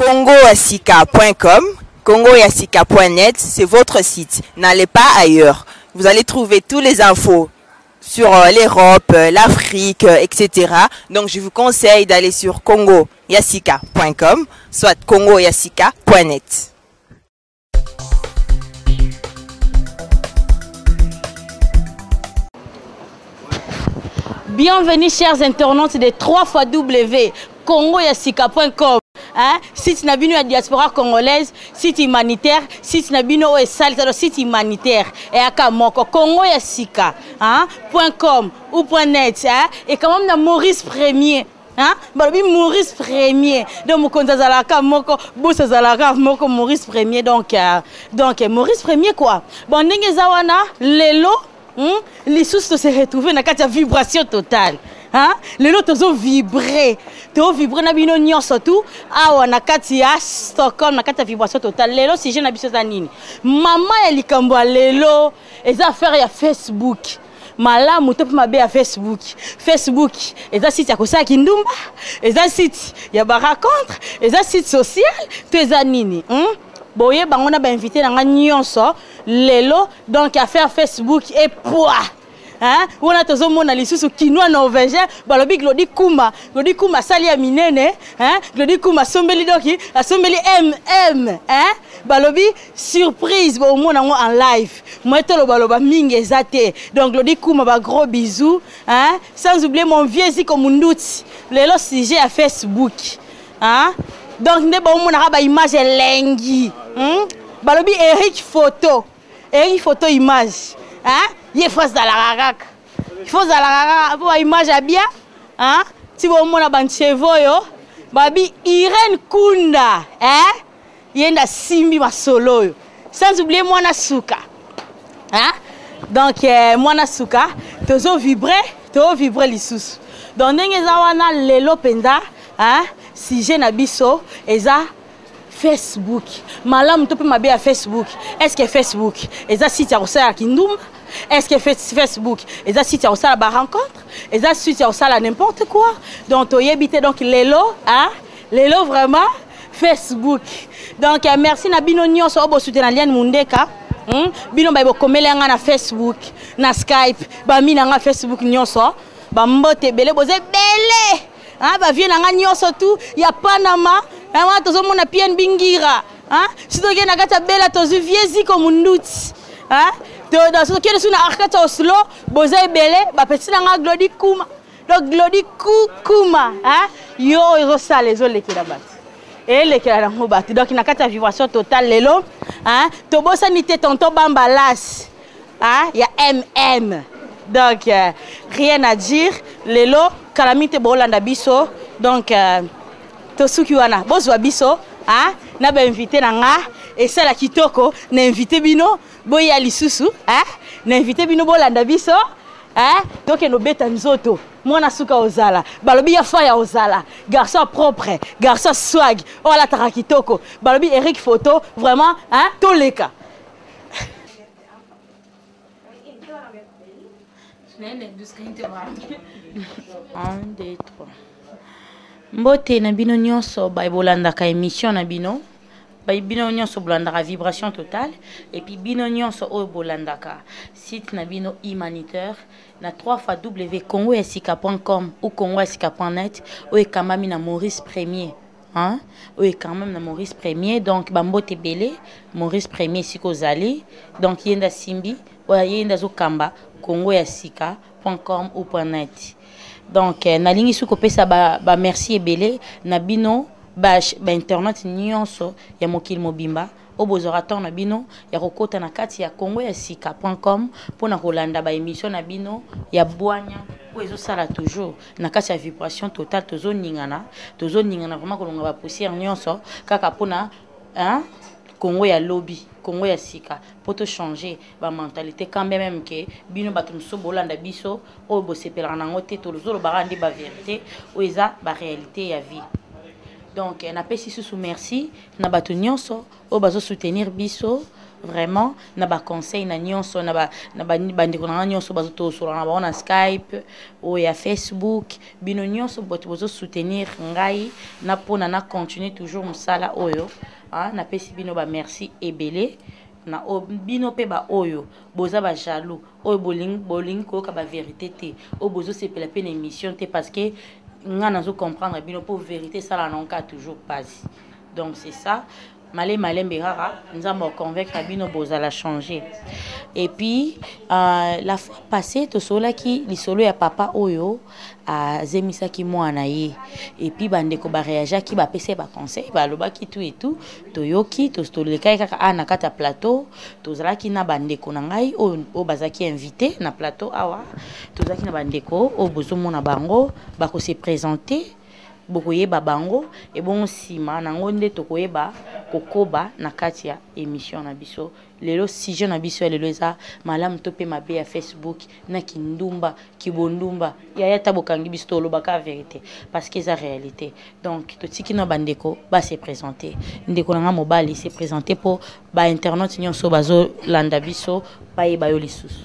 congoyasika.com, congoyasika.net, c'est votre site. N'allez pas ailleurs. Vous allez trouver toutes les infos sur l'Europe, l'Afrique, etc. Donc je vous conseille d'aller sur congoyasika.com, soit congoyasika.net. Bienvenue chers internautes de 3xW congoyasika.com. Site nabino ya diaspora congolaise, site humanitaire, site nabino o esali site humanitaire et akamoko congoyasika.com ou .net et quand même na Maurice Premier. Maurice Premier. Donc mokonza zalaka moko, bossa zalaka moko Maurice Premier donc Maurice Premier quoi. Bon ndenge zawana lelo les sources se retrouver dans la vibration totale. Les autres ont vibré. Tu as vibré dans bino nyonso tout. Awa na kati ya Stockholm na kati vibration totale. Lelo si je na biso za nini. Mama ya likambo lelo eza affaire ya Facebook. Malamu to mabe ya Facebook. Facebook eza site ya kosala kindumba. Eza site ya ba rencontre. Eza site social. To eza nini. Boye bango ba invité na nyonso lelo donc affaire Facebook et poids. On a tous mon analyse sur quinoa norvégien, balobi Glody Kuma sali ya minene, Glody Kuma sombeli doki, sombeli MM, balobi surprise au monde en live. Moi to lo baloba mingi ezate. Donc Glody Kuma ba gros bisous, sans oublier mon vieux Ziko Munduti. Lelo sujet à Facebook, donc ne ba mon ba image lengi, balobi Eric photo image, il faut la rarac. Il faut la rarac pour image à bien. Si vous avez un cheveu, babi Irene Kunda, yenda simbi ma solo. Sans oublier Mwana Suka. Donc Mwana Suka, toujours vibrer les sous. Donc n'engue zawana lelo penda, si j'ai nabiso, eza Facebook. Malam tope mabe à Facebook. Est-ce que Facebook eza site ya kosala kindumba? Est-ce que Facebook eza site ya kosala ba rencontre? Eza site ya kosala n'importe quoi? Donc oyebite donc lelo lelo vraiment Facebook. Donc merci na bino nyonso obo soutenir Liane Mundeka. Bino ba bokomela nga na Facebook, na Skype, ba mina nga Facebook nyonso. Ba mbote bele boze bele. Ba vie na nga nyonso tout, ya Panama. Moi, tous mon apien bingira. Si tu as gata bella, tu as viezi comme Munduti. Dans ce qui est sur la arcade Oslo, bozay belé, ba petit nanga Glody Kuma. Donc Glody Kuma, yo rosa les autres qui là-bas. Et les qui là dans bas. Donc il n'a qu'à vibration totale lelo. To bossa ni te tonton bambalas. Il y a MM. Donc rien à dire. Lelo calamité bolanda biso. Donc tosuki wana bozwa biso na ba invité nanga et ça la kitoko na invité bino boya lisusu na invité bino bolanda biso donc no beta nzoto mwana suka ozala balobi ya fa ya ozala garçon propre garçon swag wala tara kitoko balobi Eric photo vraiment toleka 1 2 3 Mbote na bino nyonso ba bolanda ka émission na bino ba bino nyonso bolanda ka vibration totale et puis bino nyonso o bolanda ka site na bino humanitaire na 3xW congoyasika.com ou congoyasika.net o ekamami na Maurice Premier o ekamami na Maurice Premier donc ba mbote belé Maurice Premier siko zali donc yenda simbi o yenda zokamba congoyasika.com ou .net. Donc nalingi sou kopesa ba merci ebele na bino ba internet nyonso ya mokili mobimba obozoraton na bino ya kokota na kati ya congoyasika.com pona kolanda ba émission na bino ya bwanya po ezosala toujours na kati ya vibration totale tozoningana vraiment kolonga ba poussière nyonso kaka pona Congo ya lobby, Congo ya sika, pour te changer ba mentalité quand même que bino batumso bolanda biso o bo sepela nango te to lozolo barandi ba vérité o eza ba réalité ya vie. Donc na pesi sous merci na batu nyonso o bazo soutenir biso vraiment na ba conseil na nyonso na bandeko na nyonso bazoto sur na Skype ou ya Facebook bino nyonso bozo soutenir ngai na pona na continuer toujours musala oyo na pesi bino ba merci ebele na bino pe ba oyo boza ba jaloux oyo boling ko ka ba vérité te o bozo sepela pe na émission te parce que nga nazo comprendre bino pour vérité ça là non ka toujours pas donc c'est ça malé mbérara nzamba convaincre bino boza la changer et puis la fois passée to sola ki lisolo ya papa oyo a zemisa ki mwana ye et puis bandeko ba réagir ki ba pese ba conseil ba loba ki tout et tout to yoki to stoleka kaka ana kata plateau to zala ki na bandeko na ngai o bazaki invité na plateau awa to zaki na bandeko o bozo mona bango ba ko se présenter bokoyeba bango et bon sima nango nde tokoyeba kokoba na kati ya émission na biso lelo sujet na biso lelo eza malamu to pe mabe ya Facebook na kindumba kibondumba ya tabokangi biso to lobaka vérité parce que c'est la réalité donc to tiki no bandeko ba se présenter ndeko na mobali se présenter pour ba internet nyonso bazo landa biso ba yeba yo lisusu.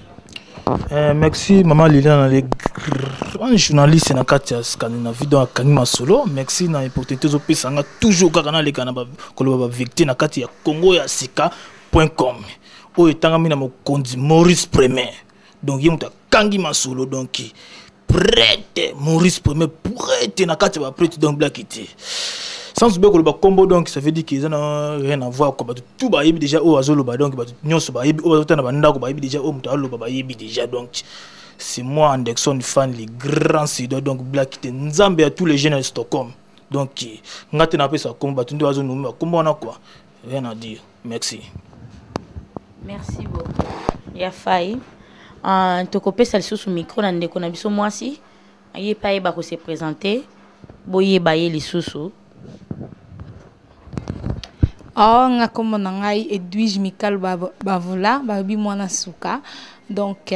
Merci maman Liliane les grands journalistes na katia Scandinavie donc Kanima Solo merci na opportunité zo pesanga toujours kaka na leka na ba koloba ba victime na katia Congo ya sika.com o etangami na mokonzi Maurice Premier donc yemuta kangi masolo donc prête Maurice Premier prête na katia ba prête donc blackité sans oublier que le combo donc ça veut dire qu'ils n'ont rien à voir quoi tout ba yebi déjà au azolo ba donc nyonso ba yebi au tana ba ndako ba yebi déjà au mutalo ba yebi déjà donc c'est moi Anderson fan les grands sido donc Black Kite nzambe à tous les jeunes de Stockholm donc ngate na pesa combo tunde wazo numba combo na quoi rien à dire merci beaucoup ya fai to kopesa lisusu micro na ndeko na biso mwasi aye pa yeba ko se présenter boye ba ye lisusu. nga comme nangai Edwige Mikal Bavola babi mwana suka donc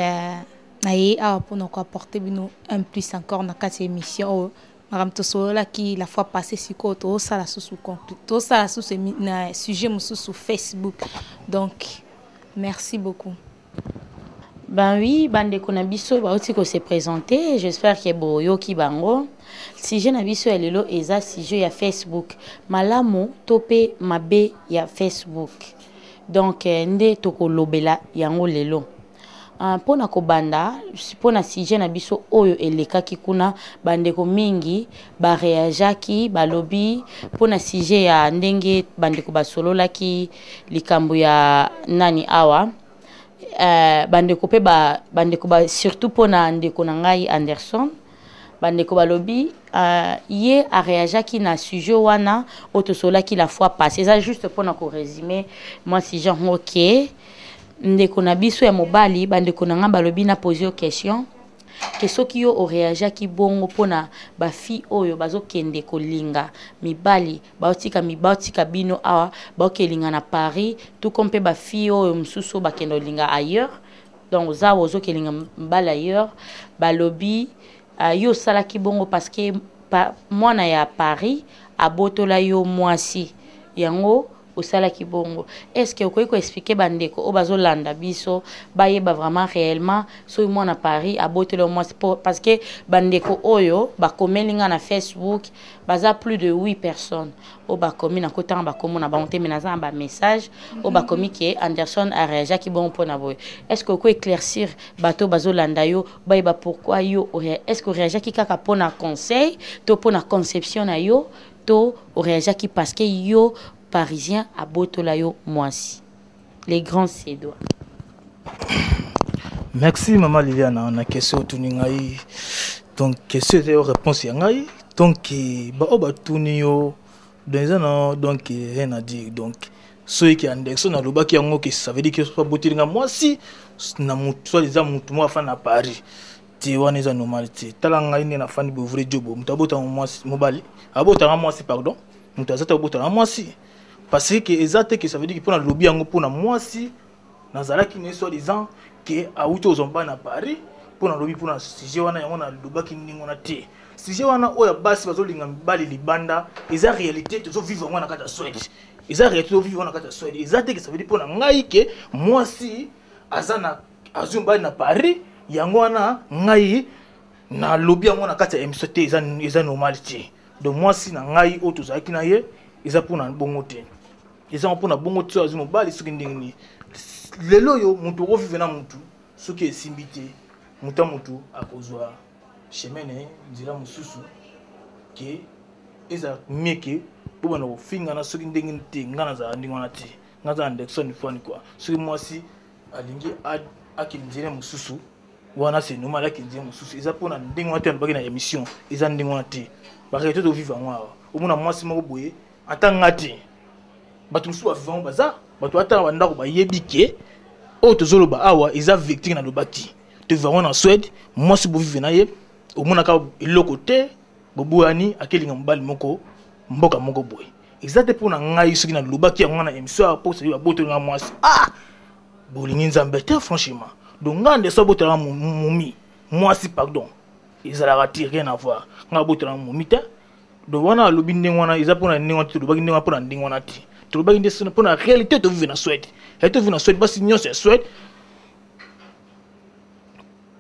naye pour nous apporter bino un plus encore na quatre émission madame Tosola qui la fois passée siko to ça la sous complet to ça la sous na sujet sous Facebook donc merci beaucoup. Ben oui, bande konabiso ba oti ko se présenter, j'espère que boyo ki bango. Si je nabiso elelo eza si je ya Facebook, malamu topé mabe ya Facebook. Donc nde toko lobela yango lelo. Pona ko banda, pona si je nabiso oyo eleka ki kuna bande ko mingi ba reagaki ba lobby pona si je ya ndenge bande ko basolola ki likambo ya nani awa. Bandeko pe bandeko surtout pona ndeko na ngai Anderson bandeko balobi ye a réagi qui na sujet wana otosola qui la fois passée ça juste pona ko résumer moi si genre OK ndeko na biso ya mobali bandeko na nga balobi na poser question que soki yo o réagi qui bongo pona ba fi oyo bazokende kolinga mibali baotika bino awa baokelinga na Paris tout comme pe ba fi oyo msusu bakendo linga ailleurs donc za ozokelinga mbala ailleurs balobi yo sala ki bongo parce que mwana ya Paris abotola yo mwasi yango osala ki bongo est-ce que okoki ko expliquer bandeko o bazolanda biso bayeba vraiment réellement so mwana Paris abotola mwasi parce que bandeko oyo bakomelinga na Facebook baza plus de 8 personnes o bakomi na kotanga bakomona bamonte menaza ba message o bakomi ke Anderson a réagi ki bon pona boy est-ce que okoki éclaircir bato bazolanda yo bayeba pourquoi yo est-ce que réagi ki kaka pona conseil to pona conception na yo to réagi ki parce que yo Parisien à Botolayo Moisi. Les grands Cédois. Merci maman Liliane on a question tuningai donc question de réponse yangai donc ba oba tunio donc rien à dire donc ceux qui Anderson na lobaki yango que ça veut dire que soit botilinga Moisi na mutu soit les amutu mo afana à Paris ti wana za normalité talanga ine na fani bouvre job mutabota Moisi mobali abota Moisi pardon mutazata bota Moisi parce que exact que ça veut dire que pour la lobby yango pour na mwasi nazalaki ne soit disant que a uto zomba na Paris pour na lobby pour na sujet wana yango na lobaki ningo na te sujet wana oya basi bazolinga bali libanda eza réalité tozo vivre ngwana kata souhait eza réalité vivre na kata Suède eza te que ça veut dire pour na ngai que moi si azana azumba na Paris yango wana ngai na lobby yango na kata MCT eza normalité donc moi si na ngai o tozaki na ye eza pour na bongo te eza pour na bongo te azumo bali soki ndingini lelo yo mutu ko vivre na mutu soki esimbité mutu akozwa chemin ne nzira mususu ke eza mieke pour bana kofinga na soki ndenge te ngana za ndingona te ngaza Anderson fani quoi soki mwasi alingi akinzire mususu wana c'est normal akinzire mususu eza pona ndingona te baki na émission eza ndingona te baki to vivre ngwa omona mwasi moko boye atanga te batu mususu vivant baza batu ata banda ko bayebike o tozoloba awa eza victime na lobaki te vivant na Suède mwasi bo vivre na ye omona ka eloko te bobuani akelinga mbali moko mboka moko boy exacte pour na ngai soki na lobaki yango na émission pour se ba boto nga mwasi bolingi nzambe te franchement donc ngande so boto nga mumi mwasi pardon ezala ti rien à voir nga boto nga mumi te donc wana lobi ndenge wana eza pour na ndenge wana lobaki ndenge pour na ndenge wana ti to lobaki ndenge pour na réalité to vivre na Suède et to vivre na Suède basi nyonso ya Suède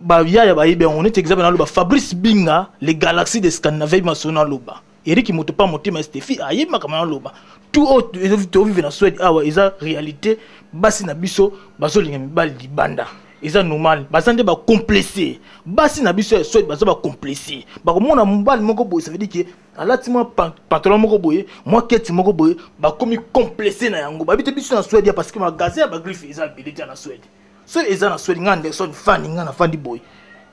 ba ya ba yebe on est exemple na loba Fabrice Binga les galaxies de Scandinavie masona loba Eric moto pas motema Stéphie ayi makama loba tout autre to vivre na Suède awa eza réalité basi na biso bazolinga mibali libanda eza normal bazande ba complexé basi na biso ya Suède bazo ba complexé ba komona mobali moko boye ça veut dire que alati moi pantalon moko boye moi keti moko boye ba komi complexé na yango ba bité biso na Suède parce que magasin ba griffe eza bilité na Suède so eza na Suède nga Anderson fani nga na fandi boy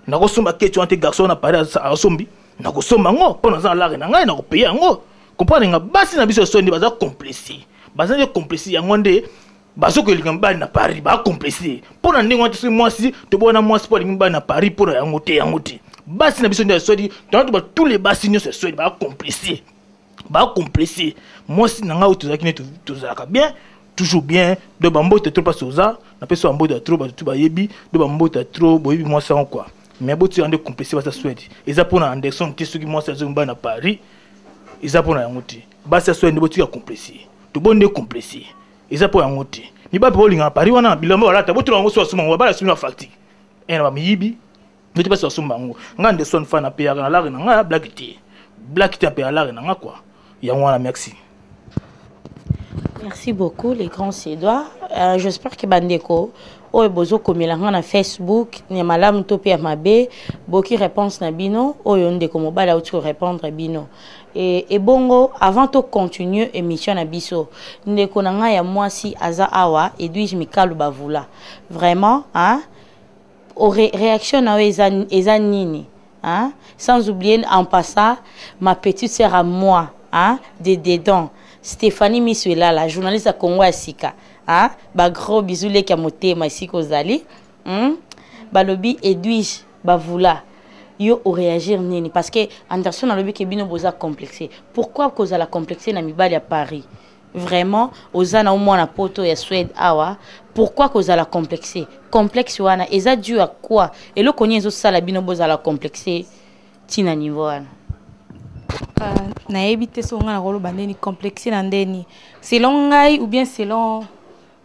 na ko somba ketu ante garçon na paré a sombi na ko somba ngo pona za la na ngai na ko payer ngo comprendre nga basi na biso Suède baza complexé baza de complexé yango nde bazo ko linga mbali na Paris ba complexé pona ndingo ante moi si to bona moi sport linga mbali na Paris pona yango te basi na biso nde Suède donc ba tous les basi nyos Suède ba complexé moi si na nga utozaki ne tozaka bien toujours bien de bambo te trop pas soza na peso bambo de trop ba tout ba yebi de bambo te trop boyebi moi ça quoi mais bo tu ande complexé ba Suède eza pona Anderson te soki moi ça zomba na Paris eza pona yango te ba ça Suède bo tu ya complexé to bonde complexé eza pona yango te mi ba po linga Paris wana bilombo wala ta bo tu yango so asuma ba la suma facture ena ba miyibi ne te pas so asuma ngo nga Anderson fa na pe ya na la na nga black te pe ya la na nga quoi yango wana merci. Merci beaucoup les grands Suédois. J'espère que Bandeko o bozo komilanga na Facebook ni malamu to pe mabe boki réponse na bino o yonde ko mobala autre répondre bino et bongo avant de continuer émission na biso ndeko na nga ya mwasi aza awa Edwige Mikalu Bavula vraiment hein réaction na eza nini hein sans oublier en passant ma petite sœur à moi hein de dedans Stéphanie Misuela, la journaliste à Congo Asika. Hein? Ba gros bisous les kamote masiko zali. Ba lobby Edwige Bavula. Yo au réagir nini parce que Anderson a lobby que bino boza complexé. Pourquoi cause la complexé na mibali à Paris? Vraiment ozana au moins na poto ya Suède awa. Pourquoi cause la complexé? Complexe wana eza dû à quoi? Et le konye zo sala bino boza la complexé tina niveau wana. Na éviter son nga rolo bandeni complexé na ndeni selon ngai ou bien selon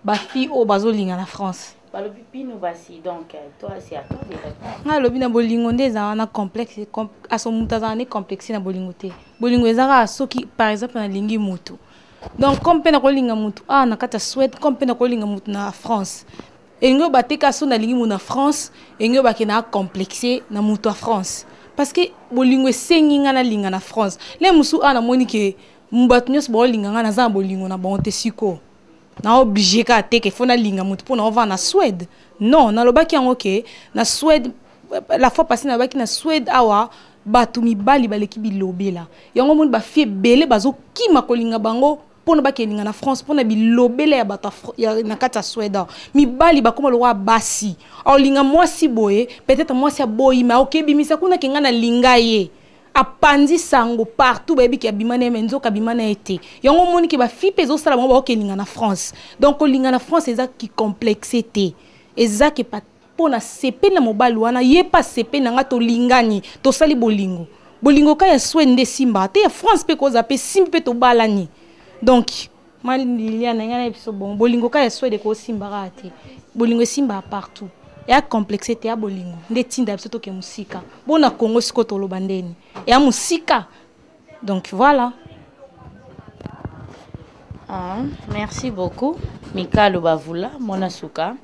ba fille au bazolinga na France ba lobi pino basi donc toi c'est à toi de répondre nga lobi na bolingo ndeza na complexe aso mutaza na complexé na bolingo te bolingo ezaka soki par exemple na lingi mutu donc comme pe na kolinga mutu na kata Suède comme pe na kolinga mutu na France engo bateka so na lingi mutu na France engo bakena complexé na mutu à France parce que bolingo sengi nga na linga na France les musu ana moni ke mbatu nyos bolinga nga na za bolingo na bonte siko na obligé ka te ke fona linga mutu pona on va na Suède non na lobaki yango ke na Suède la fois passée na baki na Suède awa batu mibali baleki bilobela yango moni ba fie belé bazo kima kolinga bango pona bakelinga na France pona bilobela ya bata ya na kata Suède mibali bakoma lo wa basi olinga mwasi boye peut-être mwasi boyi ma okebimisa kuna kenga na linga ye apandi sango partout baby ki abimane menzo kabimana ete yango moni ki ba fi pezo sala mo ba okelinga na France donc olinga na France eza ki complexité eza ki pa pona sepe na mobali wana ye pa sepe na nga to lingani to sali bolingo ka ya Suède nde simba te ya France pe ko za pe simpe to balani. Donc, Moi Liliane ngana biso bon bolingo ka so de ko simba rate. Bolingo simba partout. Ya complexité ya bolingo. Nde tinda biso to ke musika. Bona Congo siko to lobandeni. Ya musika. Donc voilà. Merci beaucoup, Mika Lobavula, Monasuka.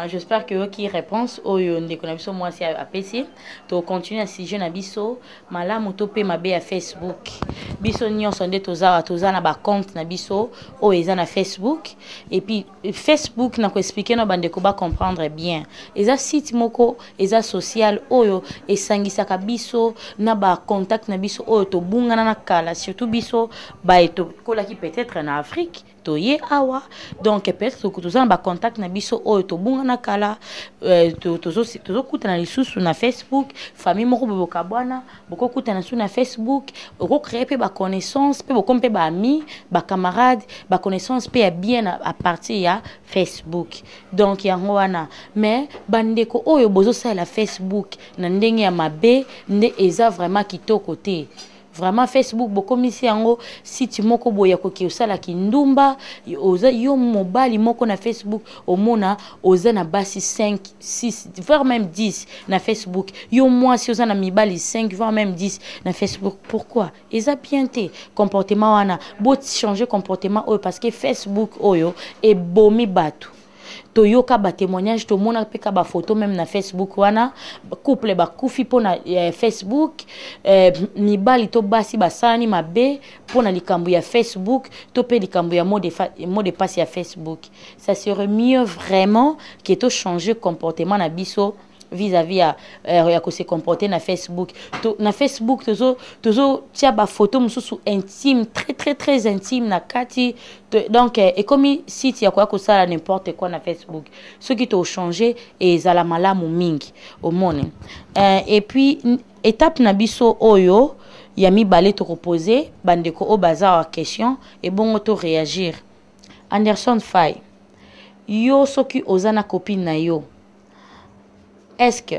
J'espère que qui réponse au de connexion moi c'est à PC. Tu continues à si jeune à biso, malamu topé ma bé à Facebook. Biso nyon sonde toza na ba compte na biso o eza na Facebook et puis Facebook na ko expliquer no bande ko ba comprendre bien. Eza site moko eza social oyo esangisa ka biso na ba contact na biso oyo to bungana na kala surtout biso ba eto kola ki peut-être na Afrique. Toye awa donc peut-être que tous en bas contact na biso o to bunga na kala tozo kutana lisusu na Facebook famille moko boboka bwana boko kutana su na Facebook oko créer pe ba connaissance pe boko pe ba ami ba camarade ba connaissance pe bien à partir ya Facebook donc yango wana mais bandeko oyo bozo sa la Facebook na ndenge ya mabe nde eza vraiment kitoko te. Vraiment Facebook beaucoup misi yango site moko boya ko ki osala kindumba oza yo mobile moko na Facebook omona oza na basi 5 6 voire même 10 na Facebook yo moi si oza na mibali 5 voire même 10 na Facebook pourquoi eza bien te comportement wana bo changer comportement oyo parce que Facebook oyo e bomi batu toyoka ba témoignage to mona peka ba photo même na Facebook wana couple ba kufi pona Facebook mibali to basi basani mabe pona likambo ya Facebook to pe likambo ya mot de passe ya Facebook ça serait mieux vraiment que to changer comportement na biso vis-à-vis ya ko se comporter na Facebook na Facebook tozo tia ba photo mususu intime très intime na kati donc et comme site ya ko sala n'importe quoi na Facebook ce qui to changer et za la malamu mingi au monde et puis étape na biso oyo ya mibale to reposer bandeko o bazar question et bon auto réagir Anderson Faye yo soki ozana copine na yo est-ce que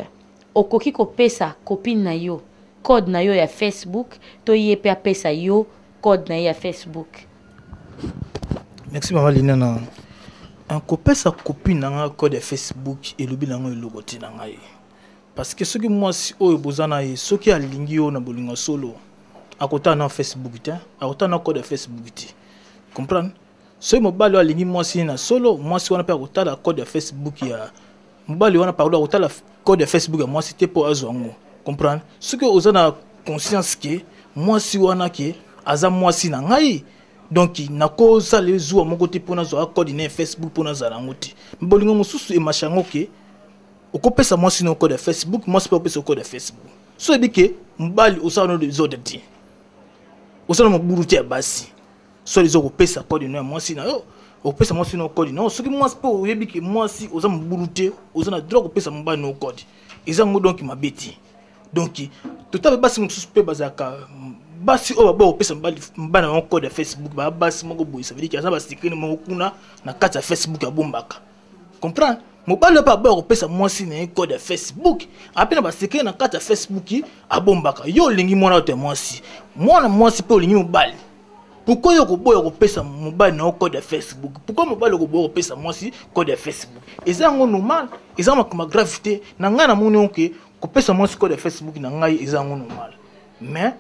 okoki ko pesa copine na yo code na yo ya Facebook to yepe pesa yo code na ya Facebook. Merci maman Linana. Un ko pesa copine na code ya Facebook et lobi na ngo logoti na ngai. Parce que ce que moi si oyo bozana ye soki alingi yo na bolingo solo akota na Facebook te akota na code ya Facebook te. Comprendre? Ce mobile alingi moi si na solo moi si on appelle akota la code ya Facebook ya mobali wana parole au la code de Facebook moi c'était pour azwango comprendre ce que ozana conscience que moi si wana que aza moi si na ngai donc na ko ça les jours mon côté pour na zo code na Facebook pour na zala ngoti bolingo mususu e machango que okopesa moi si no code de Facebook moi c'est pas pesa code de Facebook so e bike mbali osana de zo de ti osana mo buruti basi so les okopesa code na moi si na yo au pesa moi si no code non ce que moi c'est pas yebi que moi si oza mburuté oza na droit au pesa mba no code ezango donc mabeti donc tout à fait basi mo suspect bazaka basi o ba pesa mba na code de Facebook ba basi moko boy ça veut dire que ça ba sikini mo kuna na kata Facebook ya bombaka comprendre mo ba le pas ba pesa moi si na code de Facebook apena ba sikini na kata Facebook a bombaka yo lingi mona te moi si pe lingi mo bali. Pourquoi yoko boy yoko pesa mobile na code de Facebook? Pourquoi mobile yoko boy yoko pesa moi si code de Facebook? Ezango normal, ezango ma gravité na ngana moni onke ko pesa moi si code de Facebook na ngai ezango normal. Mais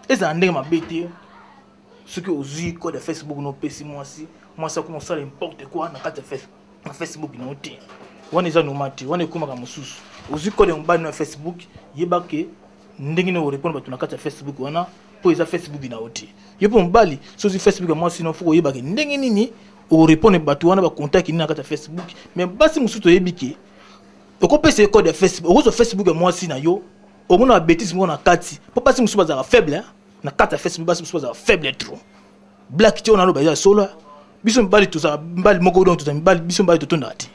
ezandenge mabete ce que ozi code de Facebook no pesi moi ça commence à n'importe quoi na carte Facebook na ote. Wana eza normal te, wana ekoma ka mususu. Ozi code mobile na Facebook yebake ndenge no répondre ba na carte Facebook wana pour eza Facebook na ote. Yepo mbali sozi Facebook moi sinon faut yeba ke ndenge nini o répondre batu wana ba contact ni na kata Facebook mais basi musuto yebike okopesa code de Facebook ozo Facebook moi si na yo o mona bêtise mo na kati po basi musuba za faible na kata Facebook basi musuba za faible trop black ti ona lo ba ya solo biso mbali to za mbali moko donc to za mbali biso mbali to tonda ati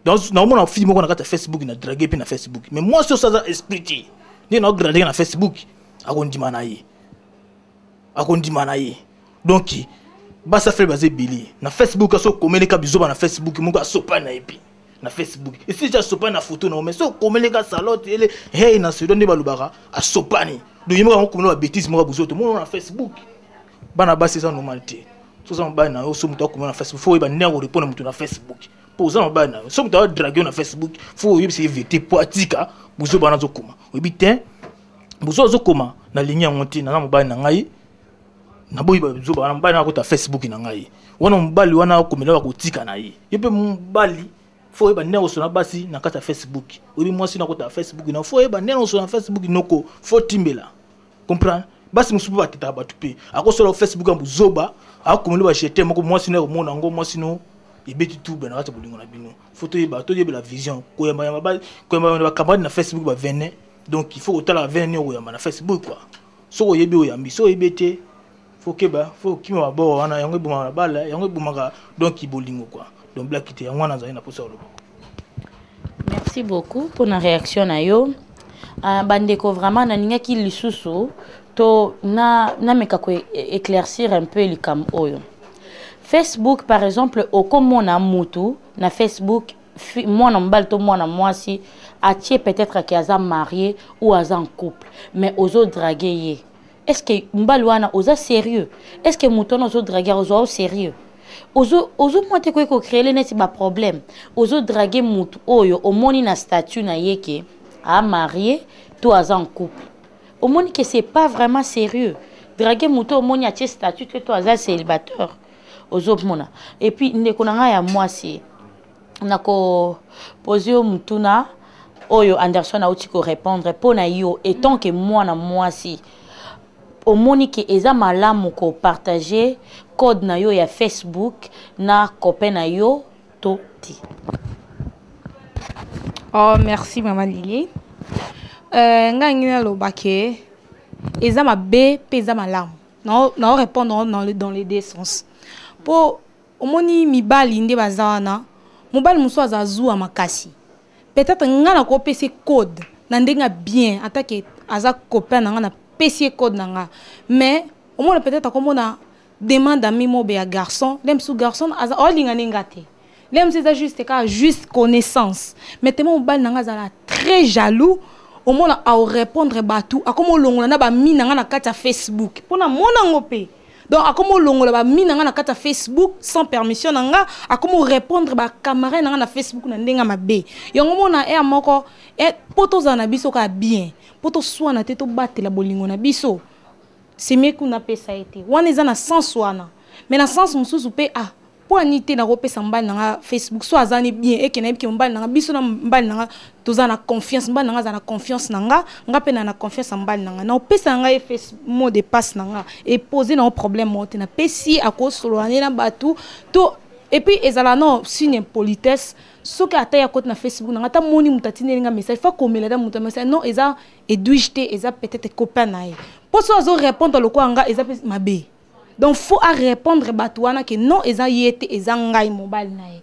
donc na mona film moko na kata Facebook na draguer pe na Facebook mais moi sur ça expliquer ni na draguer na Facebook akondima na ye donc basa fait basé billy na Facebook aso komeleka bizoba na Facebook mungu asopa na epi na Facebook et si ja sopa na photo na mais so komeleka salote ele hey na se donne balubaka asopani do yimo ko komela bêtise mo buzo to mo na Facebook bana basi ça normalité so ça mobile na yo so muto ko na Facebook faut ba ndeko répondre muto na Facebook pour ça mobile na so muto draguer na Facebook faut yo se vite pour atika buzo bana zo koma obi te buzo zo koma na ligne ngonti na mobile na ngai na boyi ba buzo bana mobile na ko ta Facebook na ngai wana mobile wana ko mela ko tika na ye yepe mobile faut ba ndeko so na basi na kata Facebook obi mwasi na ko ta Facebook na faut ba ndeko so na Facebook noko faut timbela comprendre basi musubu bateta batu pe akosola Facebook ambu zoba akomeli ba jeter moko mwasi na komona ngo mwasi no ebeti tuba na kata bolingo na bino photo yeba to yeba la vision ko yamba yamba ba campagne na Facebook ba vene donc il faut otala vene ko yamba na Facebook quoi so ko yebi o yambi so yebete faut kima ba bo wana yango buma bala yango buma donc ibolingo quoi donc black ite yango na zaina posa lo. Merci beaucoup pour la réaction na yo. Bandeko vraiment na ninga ki lisusu to na meka ko éclaircir un peu les cam oyo. Facebook par exemple au comme na mutu na Facebook moi na mbal to moi na mwasi atie peut-être que aza marié ou aza en couple mais ozo draguer. Est-ce que mbal wana oza sérieux? Est-ce que mutu na ozo draguer ozo sérieux? Ozo monte ko créer les ba problème. Ozo draguer mutu oyo o moni na statut na yeke a marié toi en couple. Au monde que c'est pas vraiment sérieux. Draguer mutu au moni a tes statut que toi as célibataire. Ozopmona. Et puis ndeko nanga ya mwasi nako poser mutuna oyo Anderson a outi ko répondre pona yo étant que moi na mwasi au moni que eza malamu ko partager code na yo ya Facebook na copain na yo to ti. Oh merci maman Lily. Ngangina lobake eza mabe pe eza malamu. Non répondre dans les deux sens. Po omoni mibali nde bazana mobali muso azazua makasi peut-être ngana ko pese code na ndenga bien attaque aza copain na ngana pese code na mais omona peut-être komona demande ami mo be garçon lem sou garçon aza olinga ngate lem c'est juste connaissance mais tellement mobali na ngazala très jaloux omona a répondre batou akomo longola na ba mina ngana kata Facebook pona mona ngope. Donc, à comment l'on a mis dans la Facebook sans permission, à comment répondre à camarade dans la Facebook na ndenga mabe. Yongo mona e amoko e poto za na biso ka bien. Poto soa na teto battre la bolingo na biso. C'est mieux qu'on a fait ça été. Wana za na sens soana. Mais na sens mususu pe po anité na repesa mbali na Facebook so azani bien et que na bi mbali na biso na mbali na toza na confiance mbali na za na confiance na nga pe na confiance mbali na na opesa nga e face mot de passe na et poser na problème monte na pesi akosolo na batu to et puis ezala non signe politesse so ka ata ya côté na Facebook na ta moni mutatine nga message fa komela da muta message non eza edouchte eza peut-être copain na e po so azo répondre le quoi nga eza mabe. Donc faut à répondre batouana que non eza yete eza ngai mobile nae.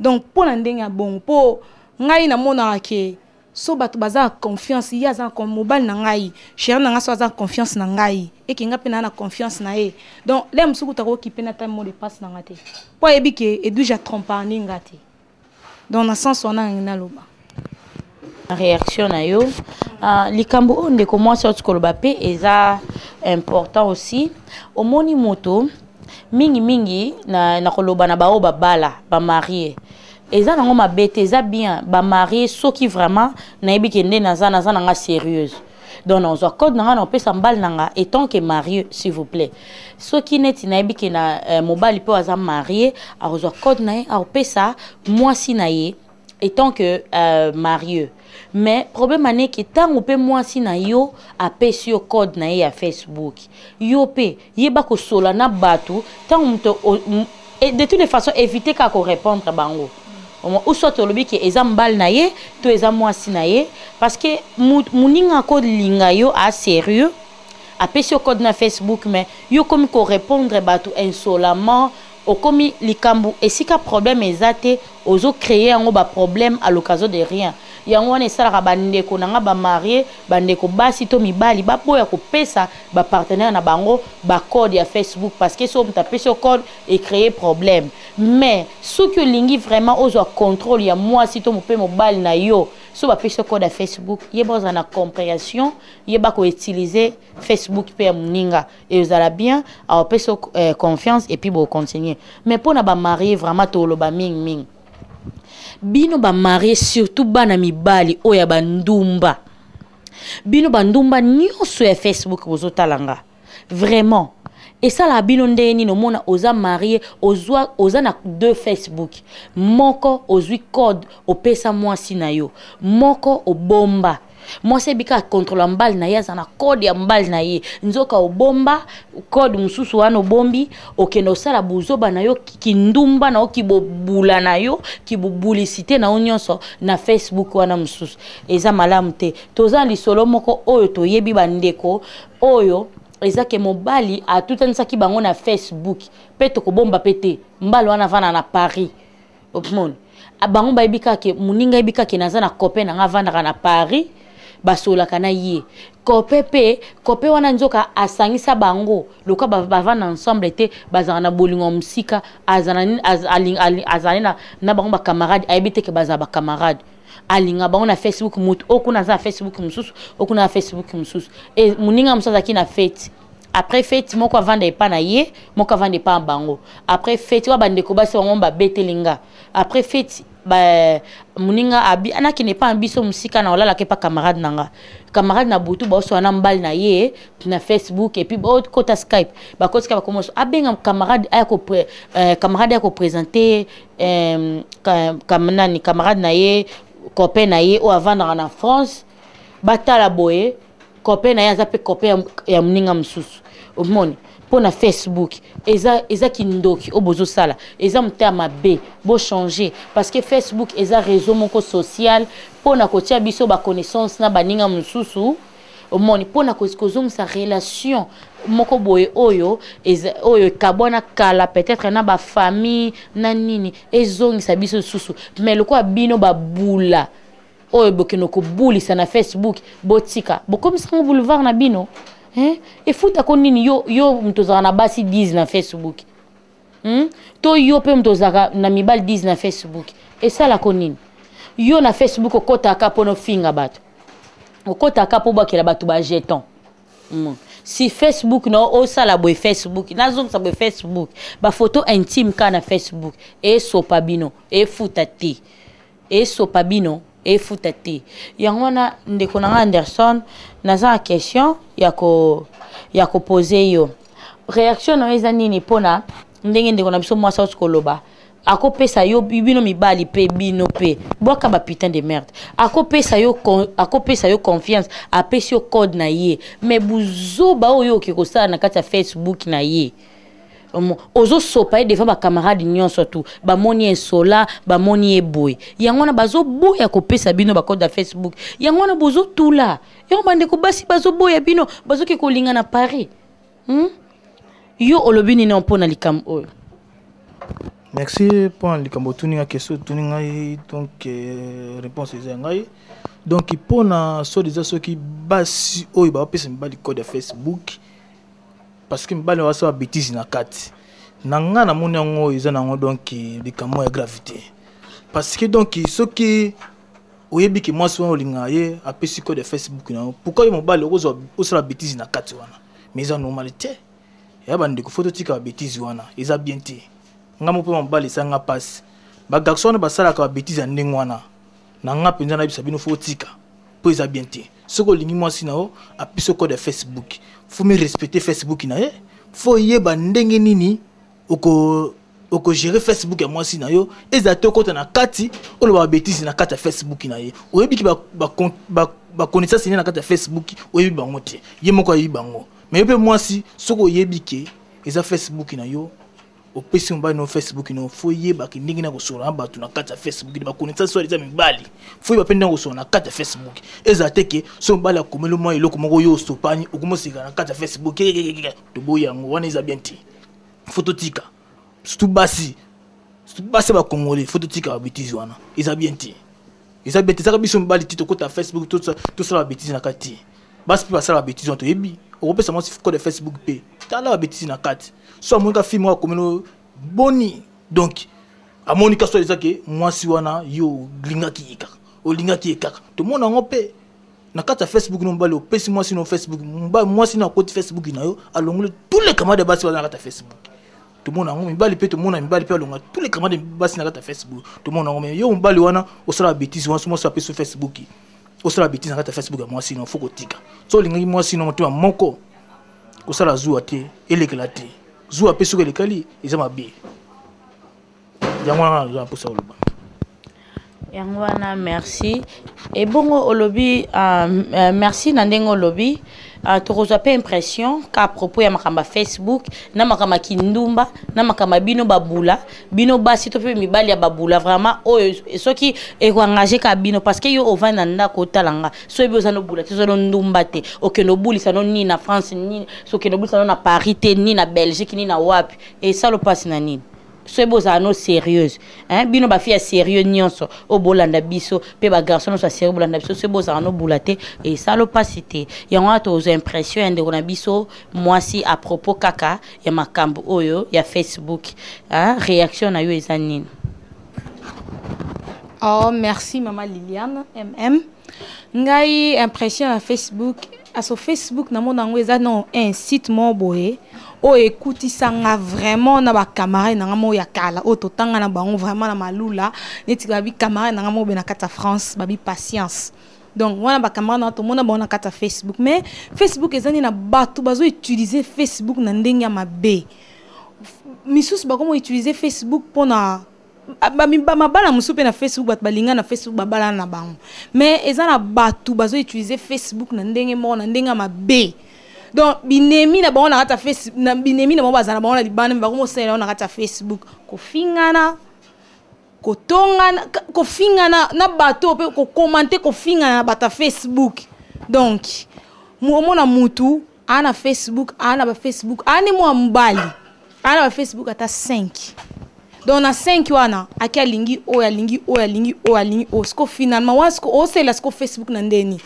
Donc pour ndenga bon pour ngai na mona ke so batu baza confiance ya za comme mobile na ngai cher na nga so za confiance na ngai et que nga pena na confiance na e. Donc les msuku tako ki pena ta mot de passe na ngate. Po ebi ke edu ja trompa ni ngate. Donc na sens wana ngina loba. Réaction na yo likambo onde commence à koloba pe eza important aussi au moni moto mingi na koloba na bao babala ba marié eza nango mabete eza bien ba marié soki vraiment na yebi kende na za nga sérieuse donc on zo code na on peut s'embal nanga étant que marié s'il vous plaît soki neti na yebi ke na mobile pe aza marié a zo code na a peut ça moi si na ye étant que marié. Mais problème est que tant on peut moi si na yo a pesi yo code na ya Facebook yo pe yeba ko sola na batu tant et de toutes les façons éviter qu'à ko répondre bango ou soit lobi que ezambal na ye to ezamwa si na ye parce que muninga ko linga yo a sérieux a pesi yo code na Facebook mais yo comme ko répondre batu insolemment au komi likambu et si ka problème ezate ozo créer un problème à l'occasion de rien. Yango wana esalaka bandeko nanga ba marié bandeko basi to mibali ba boya ko pesa ba partenaire na bango ba code ya Facebook parce que so mtape ce code et créer problème. Mais ce que lingi vraiment ozo contrôle ya moi si to mpe mobile na yo so ba pesa code à Facebook yeba za na compréhension yeba ko utiliser Facebook pe muninga et vous allez bien a pesa confiance et puis bo continuer. Mais pour na ba marié vraiment to lo ba ming bino ba marié surtout bana mibali oya bandumba bino bandumba nyonso ya Facebook bozo talanga vraiment et ça la bino ndeni no mona oza marié oza na deux Facebook moko ozwi code opesa mwasi na yo moko obomba moi c'est bika contrôle mbal na yaza na code ya mbal na ye nzoka obomba code mususu wana obombi okendo sala buzoba na yo kindumba na okibobula na yo kibubulicité na onyonso na Facebook wana mususu eza malamu te toza lisolo moko oyo toyebi bandeko oyo ezake mobali a tout nsaki bango na Facebook peto ko bomba pete mbalo wana vana na Paris opmon abango ba ebika ke muninga ebika ke naza na copain na vana na Paris basola kana ye kope wana nzoka asangisa bango loka bavana ensemble te bazana na bolingo musika azana na bango ba camarade ayebite ke baza ba camarade alinga bango na Facebook mutu okuna za Facebook mususu okuna na Facebook mususu et muninga musasa ki na fête après fête moko avanda epa na ye moko avanda epa bango après fête wa bandeko basi bango ba betelinga après fête ba muninga abi anaki ne pas ambiso musika na olala ke pa camarade na butu ba so na mbali na ye na Facebook et puis ba kota Skype ba kota Skype commence abenga camarade ayako présenter camarade na ye copain na ye o avanda na France batala boye copain na ye azape copain ya muninga mususu omoni pour na Facebook eza kindoki obozo sala eza mtama B bo changer parce que Facebook eza réseau moko social pour na kotia biso ba connaissance na baninga mususu omoni pour na kozonga sa relation moko boye oyo kabona kala peut-être na ba famille na nini ezongi sa biso susu mais loko bino ba bula oyo bokeno ko bulisa na Facebook botika bokomisa boulevard na bino et futa konini yo mtozaka na basi 10 na Facebook to yo pe mtozaka na mibali 10 na Facebook et ça la konini yo na Facebook okota ka pono finga bato okota ka po bakela bato ba jeton si Facebook no o sala boy Facebook nazo sa boy Facebook ba photo intime ka na Facebook et sopa bino et futa te et sopa bino et futati yangona ndeko na Anderson naza question yako poser yo réaction no eza nini pona ndenge ndeko na biso mwasa koloba akopesa yo bino mibali pe bino pe boka ba putain de merde akopesa yo confiance apesi yo code na ye mais buzoba oyo ke kosala na kati ya Facebook na ye ozo sopa devant ba camarade nyonso tout ba moni esola ba moni eboy yangona bazo boya ko pesa bino ba code da Facebook yangona bozo tula yo bande ko basi bazo boya bino bazo ke ko linga na Paris yo olobini na mpona likam oyo. Merci pour likambo tuninga question tuninga donc réponse ezangai donc pona so déjà ceux qui basi oyo ba pesa mbali code da Facebook parce que mbali wa so bêtise na kati nanga na moni ngo eza nango donc likambo ya gravité parce que donc ceux qui oyebi ki moi so linga ye apesi code de Facebook na pourquoi mbali ozo osala bêtise na kati wana mais eza normalité ya bande ko photo tika bêtise wana eza bien te ngamo pe mbali sanga passe ba garçon ba sala ka bêtise ndenge wana nanga penza na bisa bino photo tika po eza bien te soko lingi moi sinao apesi code de Facebook faut me respecter Facebook na ye faut yeba ndenge nini oko gérer Facebook ya mwasi na yo ezate okota na kati olo ba bêtise na kati ya Facebook na ye oyebi ki ba connaissance na kati ya Facebook oyebi bango te ye moko ayebi bango mais pe mwasi soko oyebi ke eza Facebook na yo opesi mba no Facebook no faut yeba ki ndenge na kosola bato na kati ya Facebook ba connaissance so eza mibali faut yeba penda kosola na kati ya Facebook ezate ke so mbala komelo mo eloko moko yo stopani okomosika na kati ya Facebook to boyango wana eza bien te phototika surtout basi ba congolais photo tika ba bêtise wana ils a bien ti ils a bien ça biso mbali tito kota Facebook tout ça la bêtise na kati basi pa ça la bêtise on to yebi on peut seulement sur code Facebook p ta la bêtise na kati so mon ka film wa komeno boni donc a monika so ezake moi si wana yo linga ki ika o linga ki ika to mona ngope na kata Facebook no mbali o pesi moi si no Facebook moi si na côté Facebook na yo alongole tous les camarades de basi wana kata Facebook. Tout le monde a un mibali pe tout le monde a mibali pe longa tous les camarades de basi na kata Facebook tout le monde a un yo mbali wana o sala bêtise wana so sur Facebook o sala bêtise na kata Facebook moi sinon faut kotika so lingi moi sinon motema moko o sala zuwa te elekela te zuwa pe so elekali eza mabe yangwana za pour ça oloba yangwana merci et bongo olobi merci na ndengo olobi tokozwa pe impression ka propos ya makamba Facebook na makamba kindumba na makamba bino babula bino basi to pe mibali ya babula vraiment oyo soki engagé ka bino parce que yo ovanda ndako talanga so ebi ozano bula te zo ndumba te okeno bulisa no ni na France ni so okeno bulisa no na Paris te ni na Belgique ni na wapi et ça le passe na nini so ebi ozano sérieuse hein bino ba fia sérieux nyonso o bolanda biso pe ba garçon no so sérieux bolanda biso so ebi ozano bula te et ça le passe te yango to aux impressions ndeko na biso moi si à propos kaka ya makambo oyo ya Facebook hein réaction na yo eza nini? Oh merci maman Liliane ngai impression à Facebook à so Facebook na mona ngo eza non un site mo boye o écoute sanga vraiment na ba camarade na ngamo ya kala o to tanga na bango vraiment na malula neti ba bi camarade na ngamo be na kata France ba bi patience donc wana ba camarade na to mona ba na kata Facebook mais Facebook ezani na batu bazo utiliser Facebook na ndenge ya mabe misusu ba comment utiliser Facebook pona mabala musupe na Facebook bat balinga na Facebook babala na bango mais ezana batu bazo utiliser Facebook na ndenge mo na ndenge mabe donc binemi na bango na kata Facebook na binemi na mabaza na bango na libane ba ko sela na kata Facebook ko fingana ko tongana ko fingana na bato pe ko commenter ko fingana na bata Facebook donc mona mutu ana Facebook ana ba Facebook ani mo mbali ana ba Facebook ata 5 donc na 5 wana akia lingi oya lingi oya lingi oya lingi o sko finalement wasko o sela sko Facebook na ndeni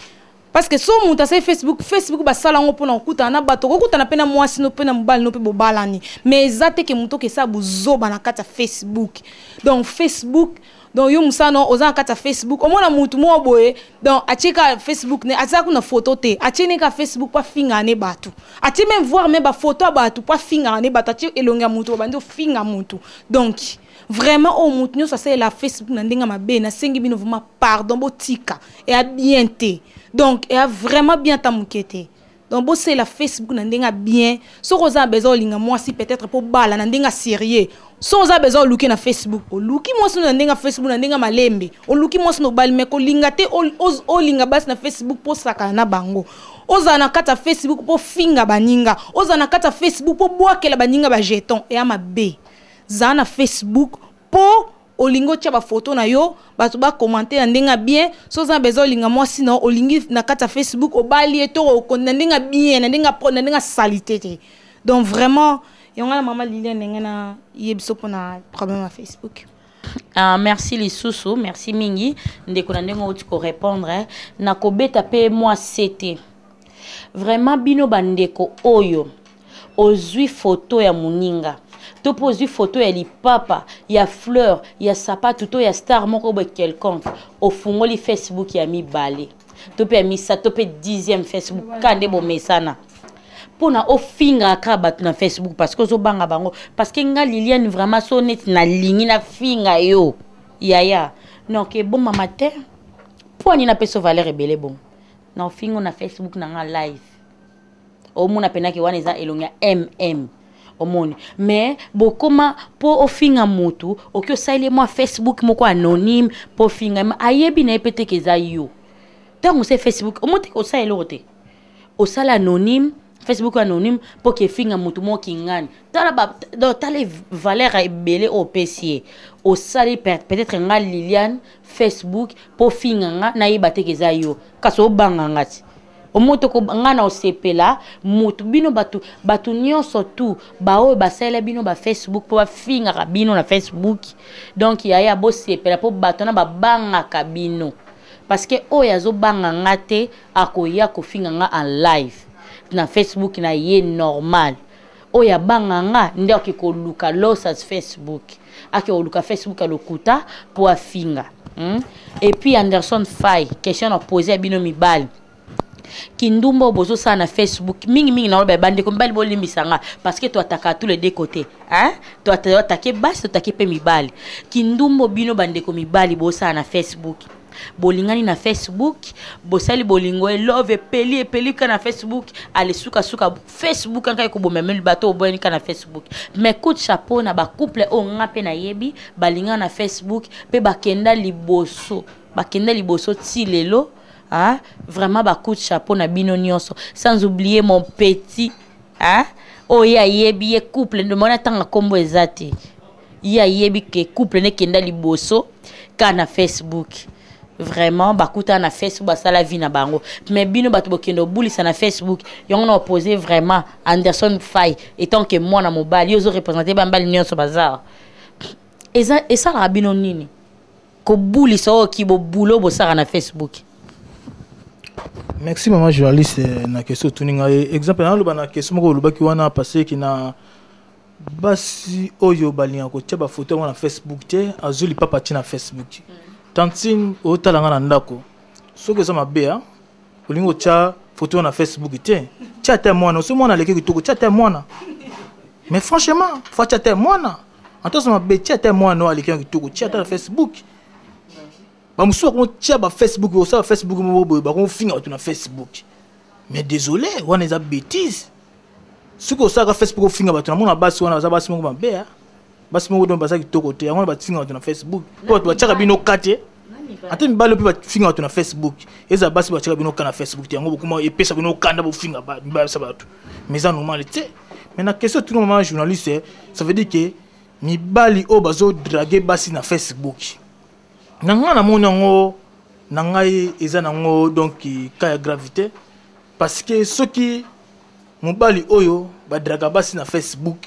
parce que so muta se Facebook ba sala ngo pona okuta na bato okuta na pena mwasi no pena mbali no pe bobalani mais ezate ke muto ke sa buzoba na kata Facebook donc Facebook donc yo musano oza kata Facebook omona mutu mo boye donc acheka Facebook ne atza kuna photo te achene ka Facebook pa finga ne batu ati même voir même ba photo batu pa finga ne batu ati elonga mutu bando finga mutu donc vraiment au mutu nyo ça c'est la Facebook na ndenga mabe na sengi bino vraiment pardon botika et a bien te donc et a vraiment bien tamukete donc bo c'est la Facebook na ndenga bien so roza bezo linga moi si peut-être pour bala na ndenga sérieux so roza bezo luki na Facebook o luki moi so na ndenga Facebook na ndenga malembe o luki moi so no bal me ko linga te o linga bas na Facebook po saka na bango oza na kata Facebook po finga baninga oza na kata Facebook po boakela baninga ba jeton et a mabe za na Facebook po olingo tia ba photo na yo bato ba commenter na ndenga bien so za bezo linga moi sinon olingi na kata Facebook o bali eto o na ndenga bien na ndenga salité te donc vraiment yonga na maman Liliane ngena yebiso pona problème à Facebook. Merci Lisusu, merci mingi ndeko na ndengo uti ko répondre na ko beta pe moi c'était vraiment bino bandeko oyo ozui photo ya muninga to pose photo ya lipapa ya fleur ya sapato to ya star moko be quelconque au fungoli Facebook ya mibale to pe misa to pe 10e Facebook kande bo mesana pona o finga ka bat na Facebook parce que zo banga bango parce que nga Liliane vraiment so net na lingi na finga yo yaya non ke bon mama te poni na peso valeur ebele bon na fingo na Facebook na nga live o muna penaki wana eza elonga omoni mais bokoma po ofinga mutu okyo saile moi Facebook moko anonyme po finga ayebi na epete keza yo donc c'est Facebook omote ko saile rote o sala anonyme Facebook anonyme po ke finga mutu mo kingani tala ba tala valeur ebele o PC o sali peut-être nga Liliane Facebook po finga nga na yeba te keza yo kaso banga ngati omotoko ngana osepela mutu bino batu nyonso tu baoyo basala bino ba Facebook po bafinga bino na Facebook donc yaya bosepela po bato na babangaka bino parce que oyo azobanga ngate akoya kofinga nga en live na Facebook na ye normal oya banga nga nde akikoluka losas Facebook akikoluka Facebook alokuta po afinga et puis Anderson Faye question a posé à bino mibali kindumbo bozo sa na Facebook mingi na ba bande ko mibali bolimbisanga parce que tu attaques tous les deux côtés hein tu attaquer bas tu attaquer pe mibali kindumbo bino bande ko mibali bo sa na Facebook bolingani na Facebook bosali bolingo love peli kana Facebook ale suka Facebook kanka ko bomemeli bato oboni kana Facebook mais coup de chapeau na ba couple o ngape na yebi balinga na Facebook pe bakenda liboso ti lelo hein vraiment ba coup de chapeau na bino nyonso sans oublier mon petit hein o ya yebi ye couple de mona tanga kombo ezati ya yebi ke couple ne kenda liboso kana Facebook vraiment bakuta na Facebook basala vie na bango mais bino bato bokendo bulisa na Facebook yongo na opposé vraiment Anderson Faye étant que moi na mobali yozo représenter bambali nyonso bazar et ça la bino nini ko bulisa o ki bo bulo bo sara na Facebook. Merci maman journaliste na question tuninga exemple na loba na question moko loba ki wana passé ki na basi oyo balinga ko tia ba photo na Facebook te azuli papa tina Facebook. Tantine o talanga na ndako soki eza mabe olingo tia photo na Facebook te tia te mwana so mwana leki kitoko tia te mwana mais franchement faut tia te mwana antoso mabe tia te mwana o leki kitoko tia te na Facebook ba muso ko tia ba Facebook o sa Facebook mo bo ba ko finga na Facebook mais désolé wana eza bêtise soki o sa ka Facebook o finga ba to na mona basi wana za basi mo mabe basi mo don basa kitoko te yango ba tinga na Facebook po to chaka bino kate ate mbalo pe ba finga na Facebook eza basi ba chaka bino kana Facebook te yango bokuma epesa bino kanda bo finga ba sabatu mais ça normal te mais na question tout moment journaliste ça veut dire que mibali o bazo draguer basi na Facebook nanga na mona ngo nangai eza nango donc ka ya gravité parce que ceux qui mobali oyo ba draga basi na Facebook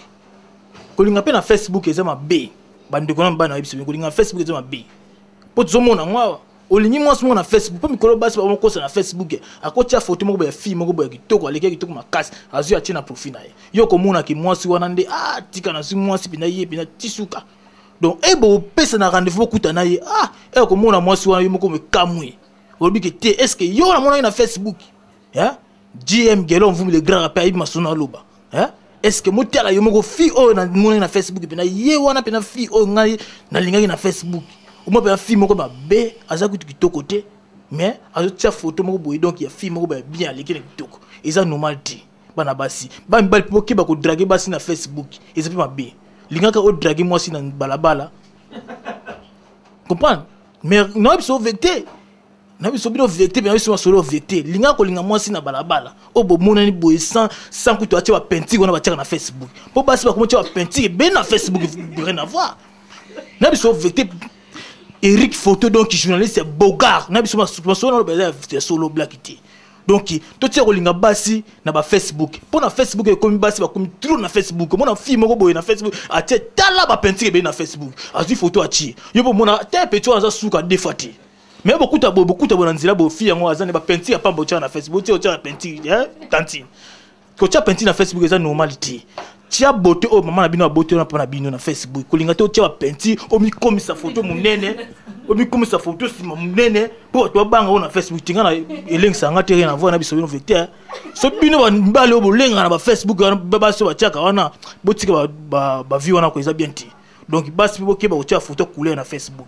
kolinga pe na Facebook eza mabe bande kona mbana biso kolinga Facebook eza mabe po tozomona ngwa olingi mwasi mo na Facebook po mikolo basi ba mokosa na Facebook akotia photo moko ba fille moko ba kitoko aleki kitoko makasi azu atina profil na ye yo komona ki mwasi wana nde tika na si mwasi pina ye pina tisuka donc ebo pesa na rendez-vous kuta na ye komona mwasi wana yo moko me kamwe obi ke te est-ce que yo na mona na Facebook GM Gelon vous le grand rappeur Ibi Masona loba est-ce que motala yo moko fi o na mona na Facebook pe na ye wana pe na fi o ngai na lingaki na Facebook o mo pe na fi moko ba be aza kutu kitoko te mais azo tia photo moko boy donc ya fi moko ba bien aleki na kitoko eza normal te bana basi ba mbali po ke ba ko draguer basi na Facebook eza pe mabe lingaka o draguer moi si na balabala comprendre mais non so vecté na biso bino vecté bien biso solo vecté linga ko linga mwasi na balabala o bo mona ni boy sans kuto atia ba peinture wana ba tia na Facebook po basi ba ko tia ba peinture ben na Facebook rien à voir na biso vecté Eric photo donc journaliste Bogart na biso solo ba solo blackité donc to tia ko linga basi na ba Facebook po na Facebook e komi basi ba komi trop na Facebook mona fille moko boy na Facebook atia tala ba peinture ben na Facebook azu photo atia yo bo mona te peto aza suka defati mais beaucoup de nzila bo fi yango azane ba peinture pa bo na Facebook ti o tia peinture tantine ko tia peinture na Facebook eza normalité tia beauté o mama na bino beauté na pa na bino na Facebook ko linga to tia peinture o mi komisa photo munene o mi komisa photo si munene po to banga na Facebook tinga na elengisa ngate rien à voir na biso bino vecteur so bino ba mbale o bo lenga na ba Facebook ba so ba tia ka wana botika ba view wana ko eza bien ti donc basi bo ke ba o tia photo couleur na Facebook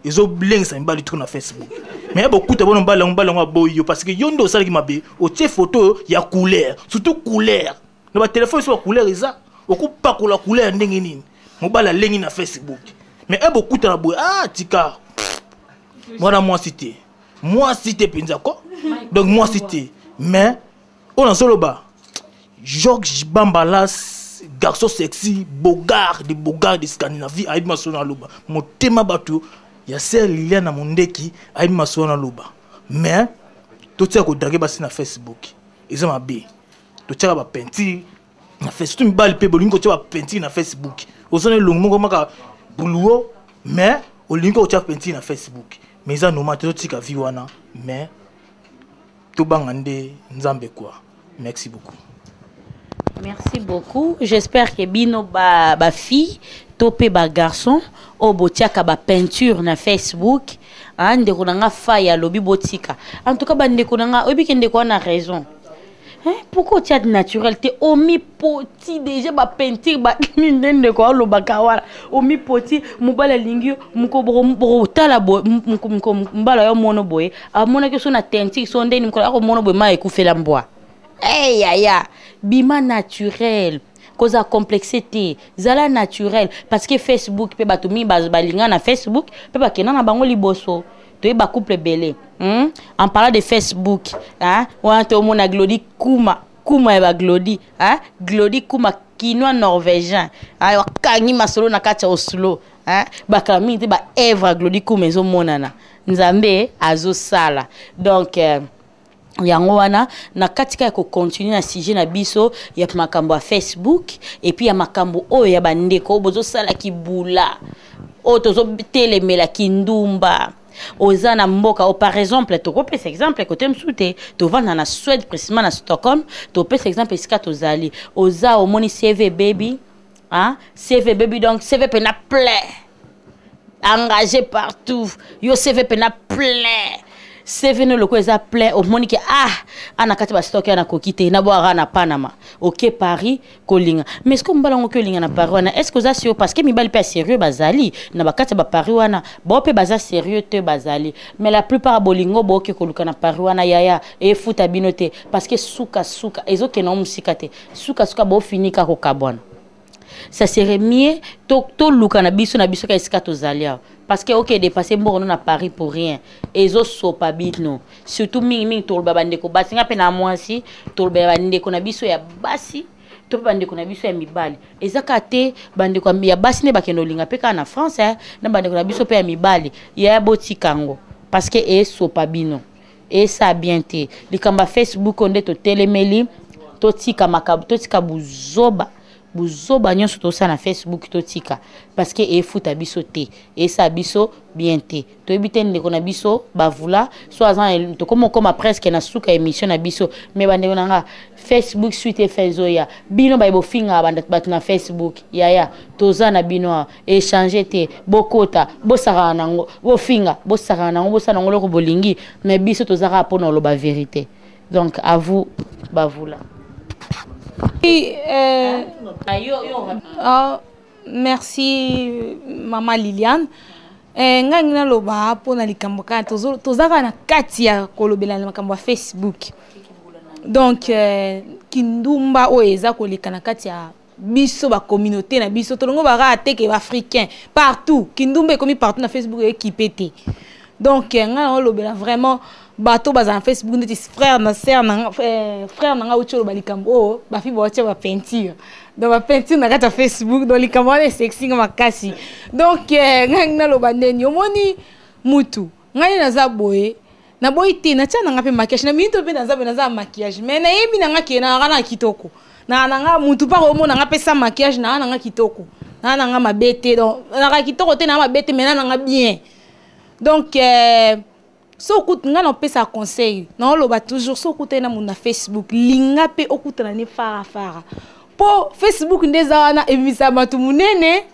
ils ont bleng ça mbali tout na Facebook mais beaucoup de bon mbala boyo parce que yondo sala ki mabe o tie photo ya couleur surtout couleur na ba téléphone sur couleur isa o ko pa ko la couleur ndenge nini mobala lengi na Facebook mais beaucoup de boy tika moi cité penza ko donc moi cité mais on en solo ba Georges Bambalas garçon sexy Bogart de Scandinavie Ibi Masona loba motema batu ya sel Liliana Mondeki Ibi Masona loba mais totia ko draguer basi na Facebook ils ont be totia ba peinture na Facebook tu mbali pe bolingo tia ba peinture na Facebook ozone longo moko maka buluo mais olingo tia peinture na Facebook mais ça normal totika vi wana mais to bangande nzambe quoi. Merci beaucoup. Merci beaucoup. J'espère que bino ba fille topé ba garçon o botiaka ba peinture na Facebook ande konanga faya lobi botika. En tout cas bande konanga obi kende ko na raison. Hein, pourquoi tu as naturel te omi poti déjà ba peinture ba ndende ko lo bakawala omi poti mubala lingio muko bro tala bo muko mbala yo mono boy amona ke so na teinture so ndeni muko ako mono boy ma ekufela mbwa. Hey, ya, bima naturel. Cause à complexité, zala naturel. Parce que Facebook, peut batumi balinga na Facebook, peut ba kena na bango liboso. Tu ba couple belé. En parlant de Facebook, hein, on te mona Glody Kuma eba Glody, hein, Glody Kuma kinois norvégien. Ah, kangi masolo na kacha Oslo, hein, ba kami te ba Evra Glody Kuma ezo monana. Nzambe azo sala. Donc yango wana na katika ya continuer na sujet na biso ya makambo ya Facebook et puis ya makambo oyo ya bandeko bozo sala kibula o tozo telemela kindumba oza na mboka o par exemple to ko pesa exemple côté msute to vanda na Suède précisément na Stockholm to pesa exemple esika to zali oza o moni CV baby hein CV baby donc CV pena plein engagé partout yo CV pena plein CV no loko eza plein au moni ke ana kati ba stock na kokite na boara na Panama OK Paris kolinga mais est-ce que mbala ngo kolinga na Paris wana est-ce que ça c'est parce que mibali pas sérieux bazali na bakati ba Paris wana bo pe baza sérieux te bazali mais la plupart bolingo bo ke koluka na Paris wana yaya e futa binote parce que suka ezoke na musikate suka bo finika ko kabwana ça serait mieux to luka na biso ka iskato zalia parce que OK dépasser mbono na Paris pour rien ezo sopa bitno surtout mingi to babande ko basinga pe na mwasi to babande ko na biso ya basi to babande ko na biso ya mibali ezaka te bande ko ya basi ne bakeno linga pe ka na France na bande ko na biso pe ya mibali ya botikango parce que e sopa bino et ça bien te likamba Facebook onde to telemeli to tika makab to tika buzoba nyonso to sa na Facebook to tika parce que e futa biso te et ça biso bien te to ebite ndeko na biso bavula so azan to comme presque na suka émission na biso mais bande nga Facebook suite fezoya bino ba bo finga bande bat na Facebook ya toza na bino échanger te bokota bosaka nango bo finga bosaka nango bosana ngo loko bolingi mais biso toza ka pona lo ba vérité donc à vous bavula. Merci maman Liliane. Ngangi na loba pona likambo ka tozaka na kati ya kolobela na makambo ya Facebook. Donc kindumba o eza koleka na kati ya biso ba communauté na biso tolongo ba rateke ba africain partout kindumba ekomi partout na Facebook équipé te. Donc ngana lobela vraiment bato baza na Facebook ndeti frère na sœur na frère na nga ucholo balikambo ba fi boche ba peinture donc ba peinture na kata Facebook donc likambo est sexy nga makasi donc ngangi na loba ndeni omoni mutu ngani naza boye na boy te na tana nga pe maquillage na minto pe naza maquillage mais na yebi na nga ke na nga kitoko na nga mutu pa ko mona nga pesa maquillage na nga kitoko na nga mabete donc na nga kitoko te na mabete mais na nga bien donc so kutu nga no pesa conseil na loba toujours so kutu na muna Facebook linga pe okuta na ne fara po Facebook ndeza wana emisa matu munene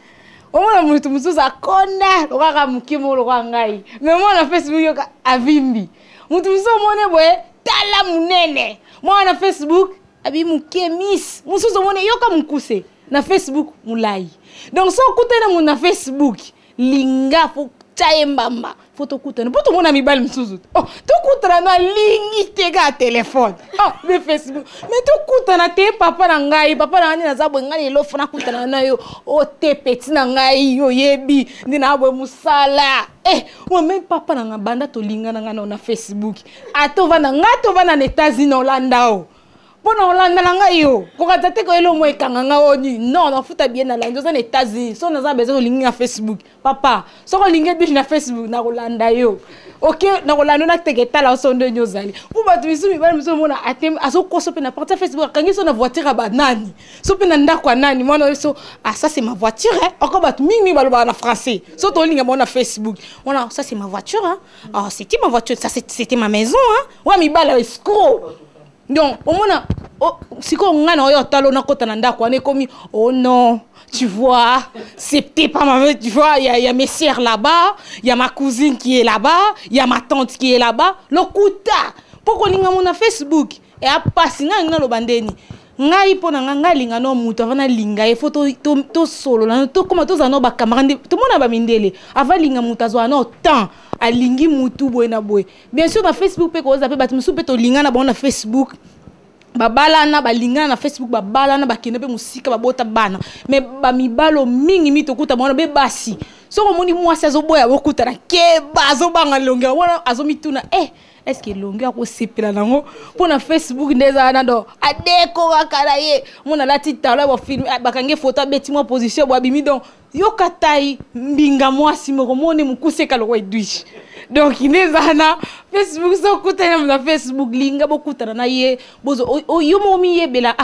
omona mutu mususa kona lokaka mukimo lokwa ngai mais moi na Facebook yoka avimbi mutu muso mone boye tala munene moi na Facebook abi mukemis mususo mone yoka mukuse na Facebook mulai donc so kutu na muna Facebook linga fo Chayembamba, photo kutana. Poto mona mibali msuzu. Oh, to kutana na lingi tega téléphone. Oh, le Facebook. Mais to kutana te papa na ngai, papa na na zabo ngai lo fona kutana na yo. O te petit na ngai yo yebi, ndina abo musala. Moi même papa na banda to linga na ngana na Facebook. Ato vana ngato vana na États-Unis Hollande. Bona Hollande na ngai yo. Ko katate ko elo mo ekanga nga oni. Non, na futa bien na Hollande, na États-Unis. So na za bezo linga Facebook. Papa, so ko linga biche na Facebook na Hollande yo. ok na kolanda na tegeta la sonde nyozali pour batu misu mi bana misu mona atem aso koso pe na partir Facebook kangi so na voiture ba nani so pe na ndako nani mona so ah ça c'est ma voiture hein encore batu mingi baloba na français so to linga mona Facebook mona ça c'est ma voiture hein ah c'était ma voiture ça c'était ma maison hein ouais mi bala escroc donc au mona siko ngana oyo talo na kota na ndako ane komi oh non tu vois, c'était pas ma mère, tu vois, il y a mes sœurs là-bas, il y a ma cousine qui est là-bas, il y a ma tante qui est là-bas. Le kuta, pourquoi linga mon Facebook et a passé nga lo bandeni. Ngai pona nga linga no mutu avana linga e photo to solo na to comme to zano ba camarade tout monde ba mindele ava linga mutu azwa no temps a lingi mutu boena boy. Bien sûr na Facebook pe ko za pe batu pe to linga na bona Facebook. Babalana balingana na Facebook babalana bakende pe musika babota bana mais ba mibalo mingi mitokuta mwana be basi soko moni mwasi azoboya bokuta na ke bazo banga longa wana azomituna est-ce que longa ko sepela nango pona Facebook ndeza na do adeko wakala ye mona lati tala ba film bakange photo beti mo position bo bimi donc yokatai mbinga mwasi mo mone mukuseka lo edwish donc inezana Facebook so kutana na Facebook linga bokutana na ye bozo yomo mi yebela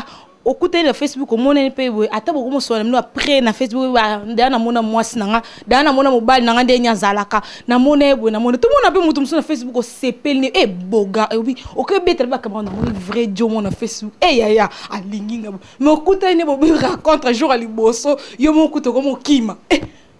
okutana na Facebook omone pe we ata bokomo so na après na Facebook ndana mona mwasi nanga ndana mona mobali nanga ndenya zalaka na mona ebwe na mona tout monde pe mutu muso na Facebook o sepelne boga obi okebetela ba kamera na mona vrai dio mona Facebook ya alinginga mais okutana bo raconte jour ali boso yomo kuto komo kima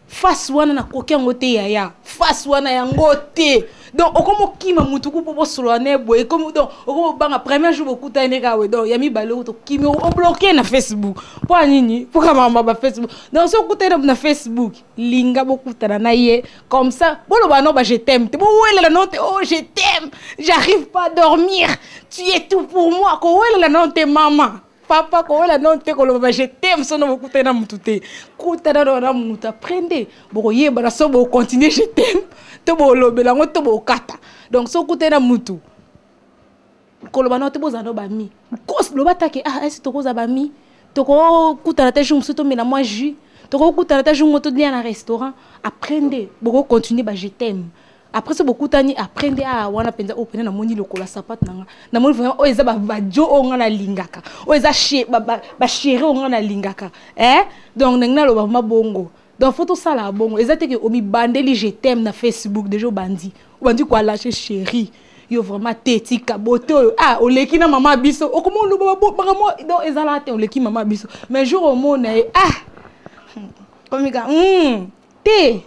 face wana na kokia ngote ya face wana ya ngote donc okomo kima mutu ku po solo na boy comme donc okomo banga premier jour okuta ne ka we donc ya mi balo to kimi o bloquer na Facebook pour nini pour kama ba Facebook donc so okuta na Facebook linga bokuta na ye comme ça bolo ba no ba je t'aime te bo wela non te oh je t'aime j'arrive pas à dormir tu es tout pour moi ko wela non te maman papa ko wala non te ko lo ba je t'aime sono beaucoup tena mutute kutana na muta prende boko yeba na so bo continuer je t'aime to bo lobela ngo to bo kata donc so kutena mutu ko lo ba no te boza no ba mi ko lo batake est-ce to ko za ba mi to ko kutana te jour so to mena moi jus to ko kutana te jour moto de na restaurant aprende boko continuer ba je t'aime. Après ça beaucoup tani apprendre wana penza opena na moni lokola sapato nanga na moni vraiment o eza ba jo onga na lingaka o eza ba chéri onga na lingaka donc nanga lo ba mabongo donc photo sala bongo eza te que o mi bandeli je t'aime na Facebook déjà bandi quoi lâcher chéri yo vraiment teti kaboto o leki na mama biso o comment lo ba mo donc eza la te o leki mama biso mais jour au monde comme ga te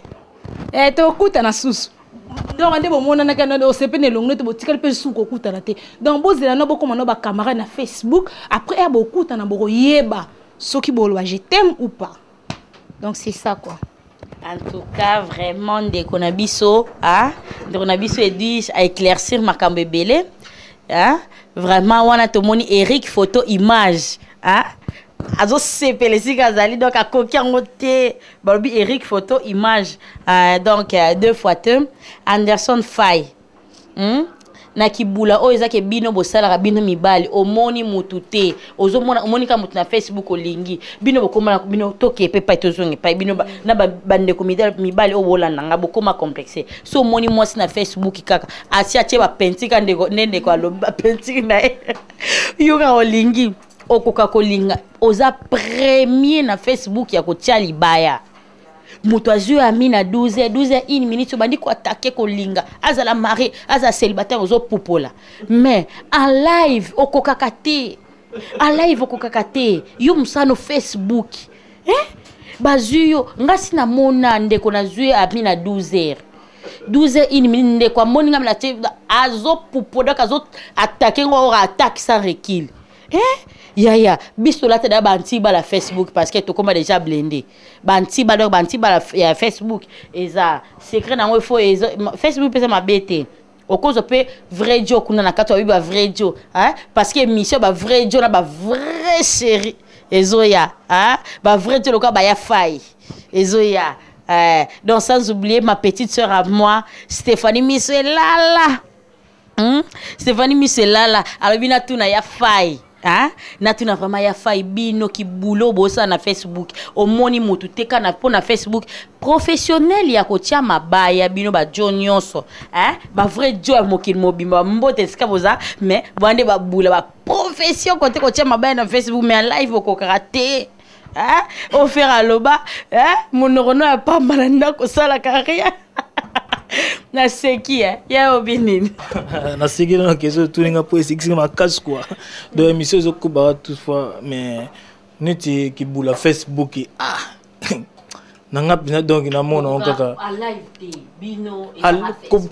to kuta na susu donc ande bo mona na kana o sepene longne to botikal pe suko kuta na te donc bozela no boko mano ba camarade na Facebook après bo kuta na bo yeba soki bolwa je t'aime ou pas donc c'est ça quoi. En tout cas vraiment de konabiso de konabiso edis à éclaircir makambe belé vraiment wana to moni Eric photo image azo sepele sikazali donc akoki ngote balobi Eric photo image donc 2x2 Anderson Faye na kibula o ezake bino bosala ka bino mibali omoni mutute ozomona omoni ka mutu na Facebook olingi bino bokoma bino toke pe pa tozonge pa bino na bande ko mibali o bolanda nga bokoma complexe so omoni mwasi na Facebook kaka asia che ba pentika ndeko nende ko alo ba pentika na yoga olingi okoka kolinga oza premier na Facebook ya kotia libaya mutu azui amina 12 minutes bandi ko attaquer kolinga azala mari aza célibataire ozo popola mais en live okokakate yo musano Facebook bazuyo ngasi na mona ndeko na zui amina 12 minutes ndeko amoni ngam na azo popoda kazo attaquer ngo attaque sans recul ya biso la te da banti ba la Facebook parce que to koma déjà blindé banti ba ya Facebook eza secret na ngo fo eza Facebook pesa mabete okozo pe vrai dio kuna na kato ba vrai dio parce que mission ba vrai dio na ba vrai chéri ezoya ba vrai dio loka ba ya faille ezoya donc sans oublier ma petite sœur à moi Stéphanie Miselala Stéphanie Miselala alobina tuna ya faille hein natuna vraiment ya fai bino ki boulot bosa na Facebook omoni mutu teka na po na Facebook professionnel ya kotia mabaya bino ba jonyoso hein ba vrai joie mokil mobimba mbote ska boza mais bande ba boula ba profession côté kotia mabaya na Facebook mais en live ko karaté hein au faire à loba hein mon neurono a pas malanda ko sala carrière na seki ya obinini na seki na keso tuninga po seki ma casse quoi de émission zo ko ba toutefois mais neti ki bula Facebook nanga bina donc na mona on kaka a live te bino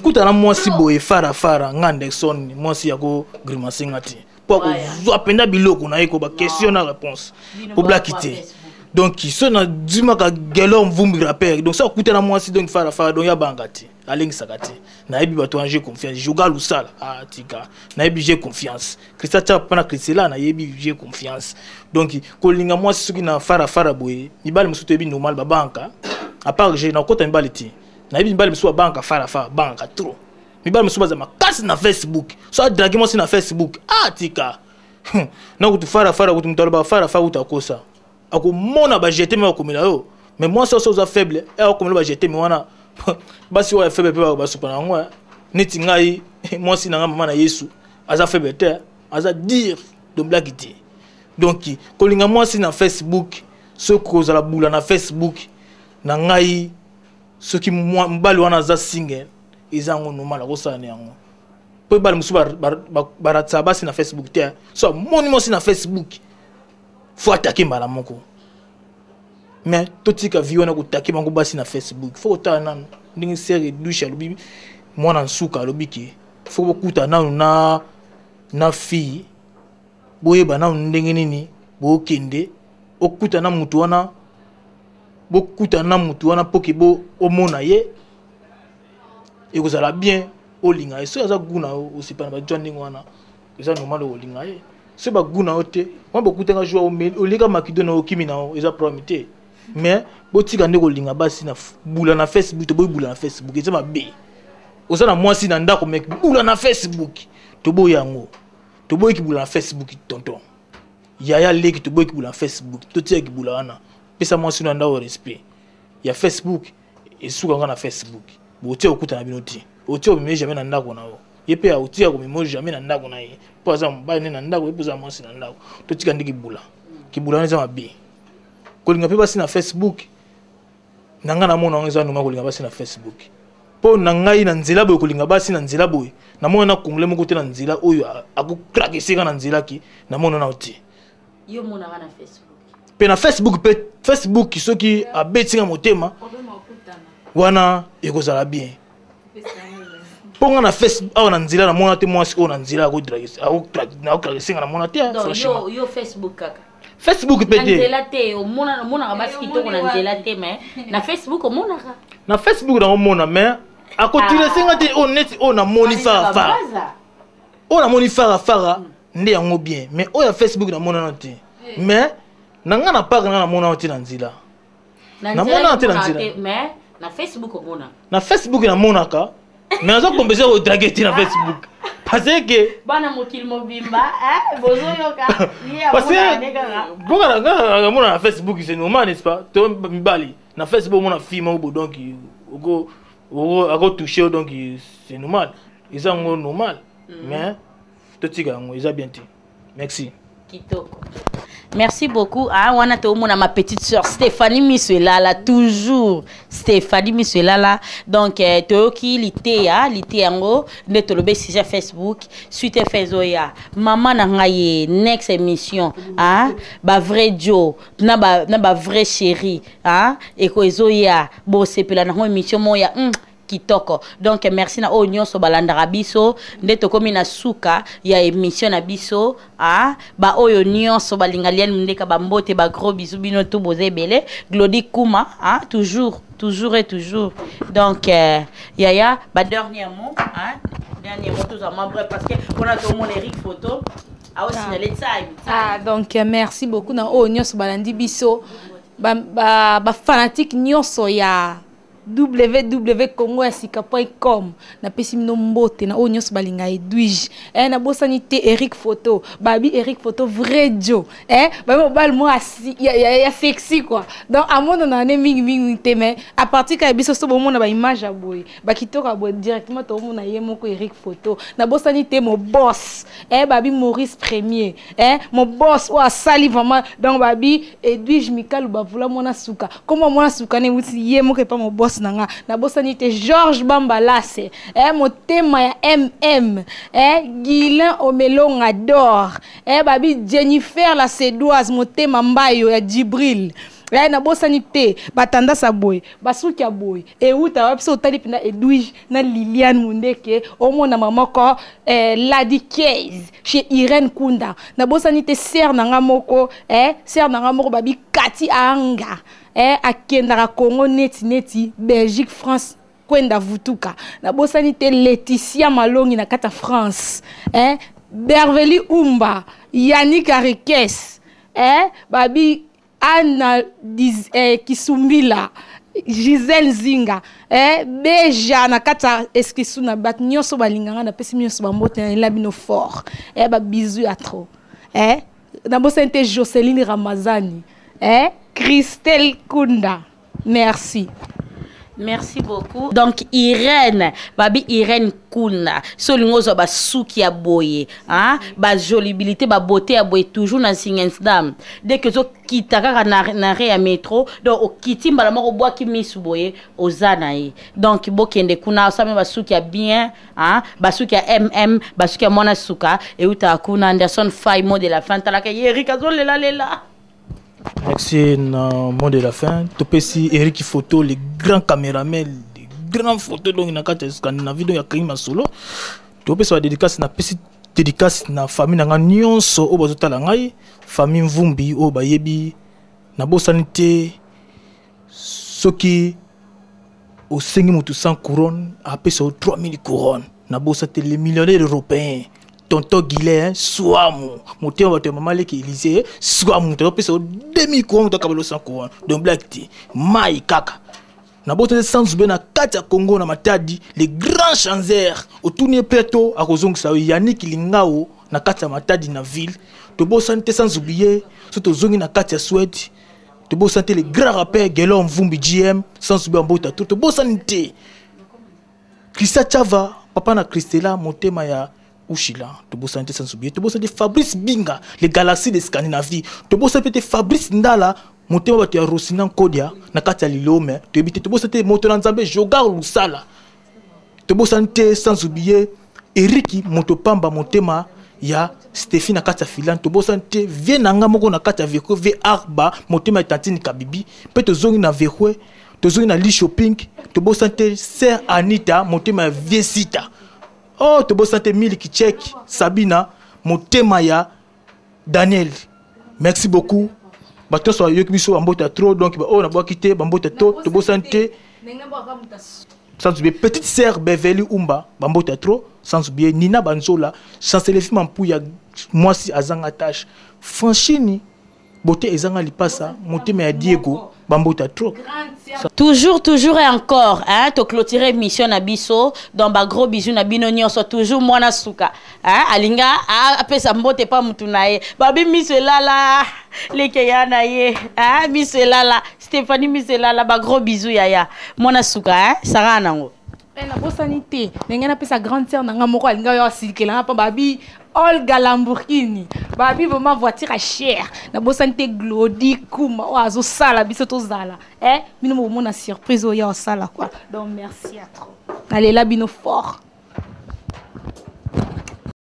kuta na mwasi boye fara ngande son mwasi yako grimace ngati po ko zo apenda biloko na eko ba question na réponse pour blackiter donc so na dima ka gelo mvumbi rappeur donc ça kuta na mwasi donc fara donc ya bangati alingi sakati na ebi bato anje confiance joga lusala tika na ebi j'ai confiance Christa pana Christela na ebi j'ai confiance donc kolinga mwasi soki na fara boye mibali musuto ebi normal ba banka à part j'ai na kota mibali ti na ebi mibali musuto banka fara banka trop mibali musuto za makasi na Facebook so dragi mwasi na Facebook tika na kutu fara kutu mutalo ba fara utakosa ako mona ba jeter me akomela yo mais moi ça ça faible et akomela ba jeter me wana basi wa faible pe ba supana ngwa neti ngai moi si na mama na Yesu aza faible te aza dire de blaguité donc kolinga moi si na Facebook ce cause la boula na Facebook na ngai ce qui moi mbali wana za single izango normal ko sana yango pe bali musu baratsa basi na Facebook te so moni moi si na Facebook faut attaquer mbala moko mais totika viona kutaki bango basi na Facebook faut ta nan ndingi série douche lobi mwana nsuka lobi ki faut bokuta nanu na fille boyeba na ndenge nini bokende okuta na mutu wana poki bo omona ye ekozala bien olinga eso aza guna osipa na ba joining wana eza normal olinga ye se ba guna ote mwa bokuta nga joa olika makido na okimi na eza promité mais botika ndeko linga basi na bula na Facebook to boy bula na Facebook eza mabe oza na mwasi na ndako mek bula na Facebook to boy yango to boy ki bula na Facebook tonton yaya leki to boy ki bula na Facebook to tia ki bula wana pesa mwasi na ndao respect ya Facebook esuka nga na Facebook botia okuta na binoti otia o jamais na ndako na o yepe ya otia ko memo jamais na ndako na ye po aza mbane na ndako yepe za mwasi na ndako to tika ndiki bula ki bula eza mabe kolinga pe basi na Facebook nanga na mona ngeza numa kolinga basi na Facebook po na ngai na nzela boy kolinga basi na nzela boy na mona na kongole moko te na nzela oyo akokrake sika na nzela ki na mona na oti yo mona na Facebook pe na Facebook soki abetinga motema wana ekozala bien ponga na Facebook awa na nzela na mona te mwasi o na nzela akokrake sika na mona te franchement yo Facebook kaka Facebook pete nzela te mona basi kitoko na nzela te mais na Facebook mona ka na Facebook na mona mais akotire senga te honnête o na moni fara o na moni fara nde yango bien mais o ya Facebook na mona te mais nanga na part na mona te na nzela na mona te na nzela mais na Facebook mona na Facebook na mona ka mais azo kombeser o draguer na Facebook parce que bana mokil mobimba bozo yoka parce que boka na mona na Facebook c'est normal n'est-ce pas to mbali na Facebook mona film bo donc ako toucher donc c'est normal ils sont normal mais to tika ngo ils a bien dit merci kitoko merci beaucoup wana to mona ma petite sœur Stéphanie Misuelala toujours Stéphanie Misuelala donc to ki lité yango ne to lobe sur Facebook suite fezoya maman na ngaye next émission ba vrai Joe na ba vrai chéri et ko ezoya bo sepela na émission moya kitoko donc merci na onyo so balanda biso nde to komi na suka ya émission na biso ba oyo nyonso balingalian ndeka ba mbote ba gros bisous bino tout boze belé Glody Kuma toujours et toujours donc yaya ba dernier mot tout ça bref parce que on a tout mon Eric photo aussi na le time donc merci beaucoup na onyo so balandi biso ba fanatique nyonso ya www.congoyasika.com na pesi mino mbote na onyos balinga Edwige na bosani te Eric Photo babi Eric Photo vrai Joe babi bal mo ya sexy quoi donc amono na ne mingi te mais à partir ka biso so bomona ba image aboy ba kitoka boy directement to mona ye moko Eric Photo na bosani te mo boss babi Maurice Premier mon boss ou asali vraiment donc babi Edwige Mikal bavula mona suka comment mona suka ne wuti ye moko pas mon boss nanga na bosani te Georges Bambalase motema ya MM Guilain Omelonga d'or babi Jennifer la Sédoise motema mbayo ya Djibril na bosani te batanda sa boy basuki ya boy uta wapiso otali pina Edwige na Liliane Mundeke omona mamoko Ladi Case chez Irène Kunda na bosani te sœur nanga moko babi Kati Anga akendaka Congo neti Belgique France kwenda vutuka na bosani te Laetitia Malongi na kata France Berveli Umba Yannick Arikes babi Anna Kisumbila Gisèle Zinga Beja na kata eskisu na bat nyoso balinganga na pesi nyoso bambote na labino fort ba bizu ya trop na bosani te Jocelyne Ramazani Christelle Kunda. Merci. Merci beaucoup. Donc Irène, babi Irène Kunda. Solingozo ba souki ya boye, ba jolibilité, ba beauté ya boye toujours na Singensdam. Dès que zo kitaka na ya métro, donc o kitimba la moko bois ki misu boye ozanaye. Donc bokende kuna sa me ba souki ya bien, ba souki ya MM, ba souki ya mona suka et uta kuna Anderson Fay mot de la fin talaka Erika zo lela. Merci, mot de la fin. Topesi Eric Photo, les grands caméramans, les grands photos donc na kata Scandinavie donc ya Kaima solo. Topesi wa dédicace na pesi dédicace na famille na nyonso o bazotala ngai, famille Mvumbi o bayebi na bosanité soki au 500 couronnes à pesi 3000 couronnes na bosanité les millionnaires européens. Tonton Guilain, Souamou, monté en maman qui Élysée, Souamou, tu as payé 2000 couronnes, tu as payé 100 couronnes. Donc, Black Tea, Maï Kaka. Na bote sans bena kati ya Congo na matadi les grands chanzers au tourner plateau à kozong sa Yannick Lingao na kati ya matadi na ville. To bo santé sans oublier surtout zongi na kati ya Suède. To bo santé les grands rappeurs Gelo Mvumbi GM sans oublier Mbota to bo santé. Christa Chava, papa na Christella motema ya Ushila, to bo santé sans oublier, to bo santé Fabrice Binga, les galaxies de Scandinavie, to bo santé Fabrice Ndala, motema batu ya Rosinan Kodia, na kati ya Lilome, to ebite to bo santé Motola Nzambe Jogar Lusala, to bo santé sans oublier Eriki Motopamba motema ya Stéphine na kati ya Filan, to bo santé vie nanga moko na kati ya Vekwe, ve Arba, motema ya Tantine Kabibi, pe to zongi na Vekwe, to zongi na Lee Shopping, to bo santé Sœur Anita, motema ya Vie Sita. Oh, to bo santé Miliki Check, Sabina, motema ya Daniel. Merci beaucoup. Bato so yoki biso bambota trop donc oh na boa quitter bambota to bo santé. Sans oublier petite sœur Beverly Umba, bambota trop, sans oublier Nina Banzola, chancelier Mampouya, moi si azanga tâche. Franchini, beauté ezanga lipasa, motema ya Diego, bambota trop. Toujours et encore, hein, to clôturer mission na biso, dans ba gros bisous na bino nyonso toujours mwana suka, hein, alinga apesa mbote pa mutu na ye, babi miselala, leke ya na ye, hein, miselala, Stéphanie miselala, ba gros bisous yaya, mwana suka, hein, sara nango. Na bosanité, n'engena pesa grande sœur nanga moko alinga yo sikela pa babi Olga Lamborghini, babi vraiment voiture à cher. Na bosanité Glody Kuma, oazo sala biso to zala. Mino mo mona surprise o ya sala quoi. Donc merci à trop. Allez là bino fort.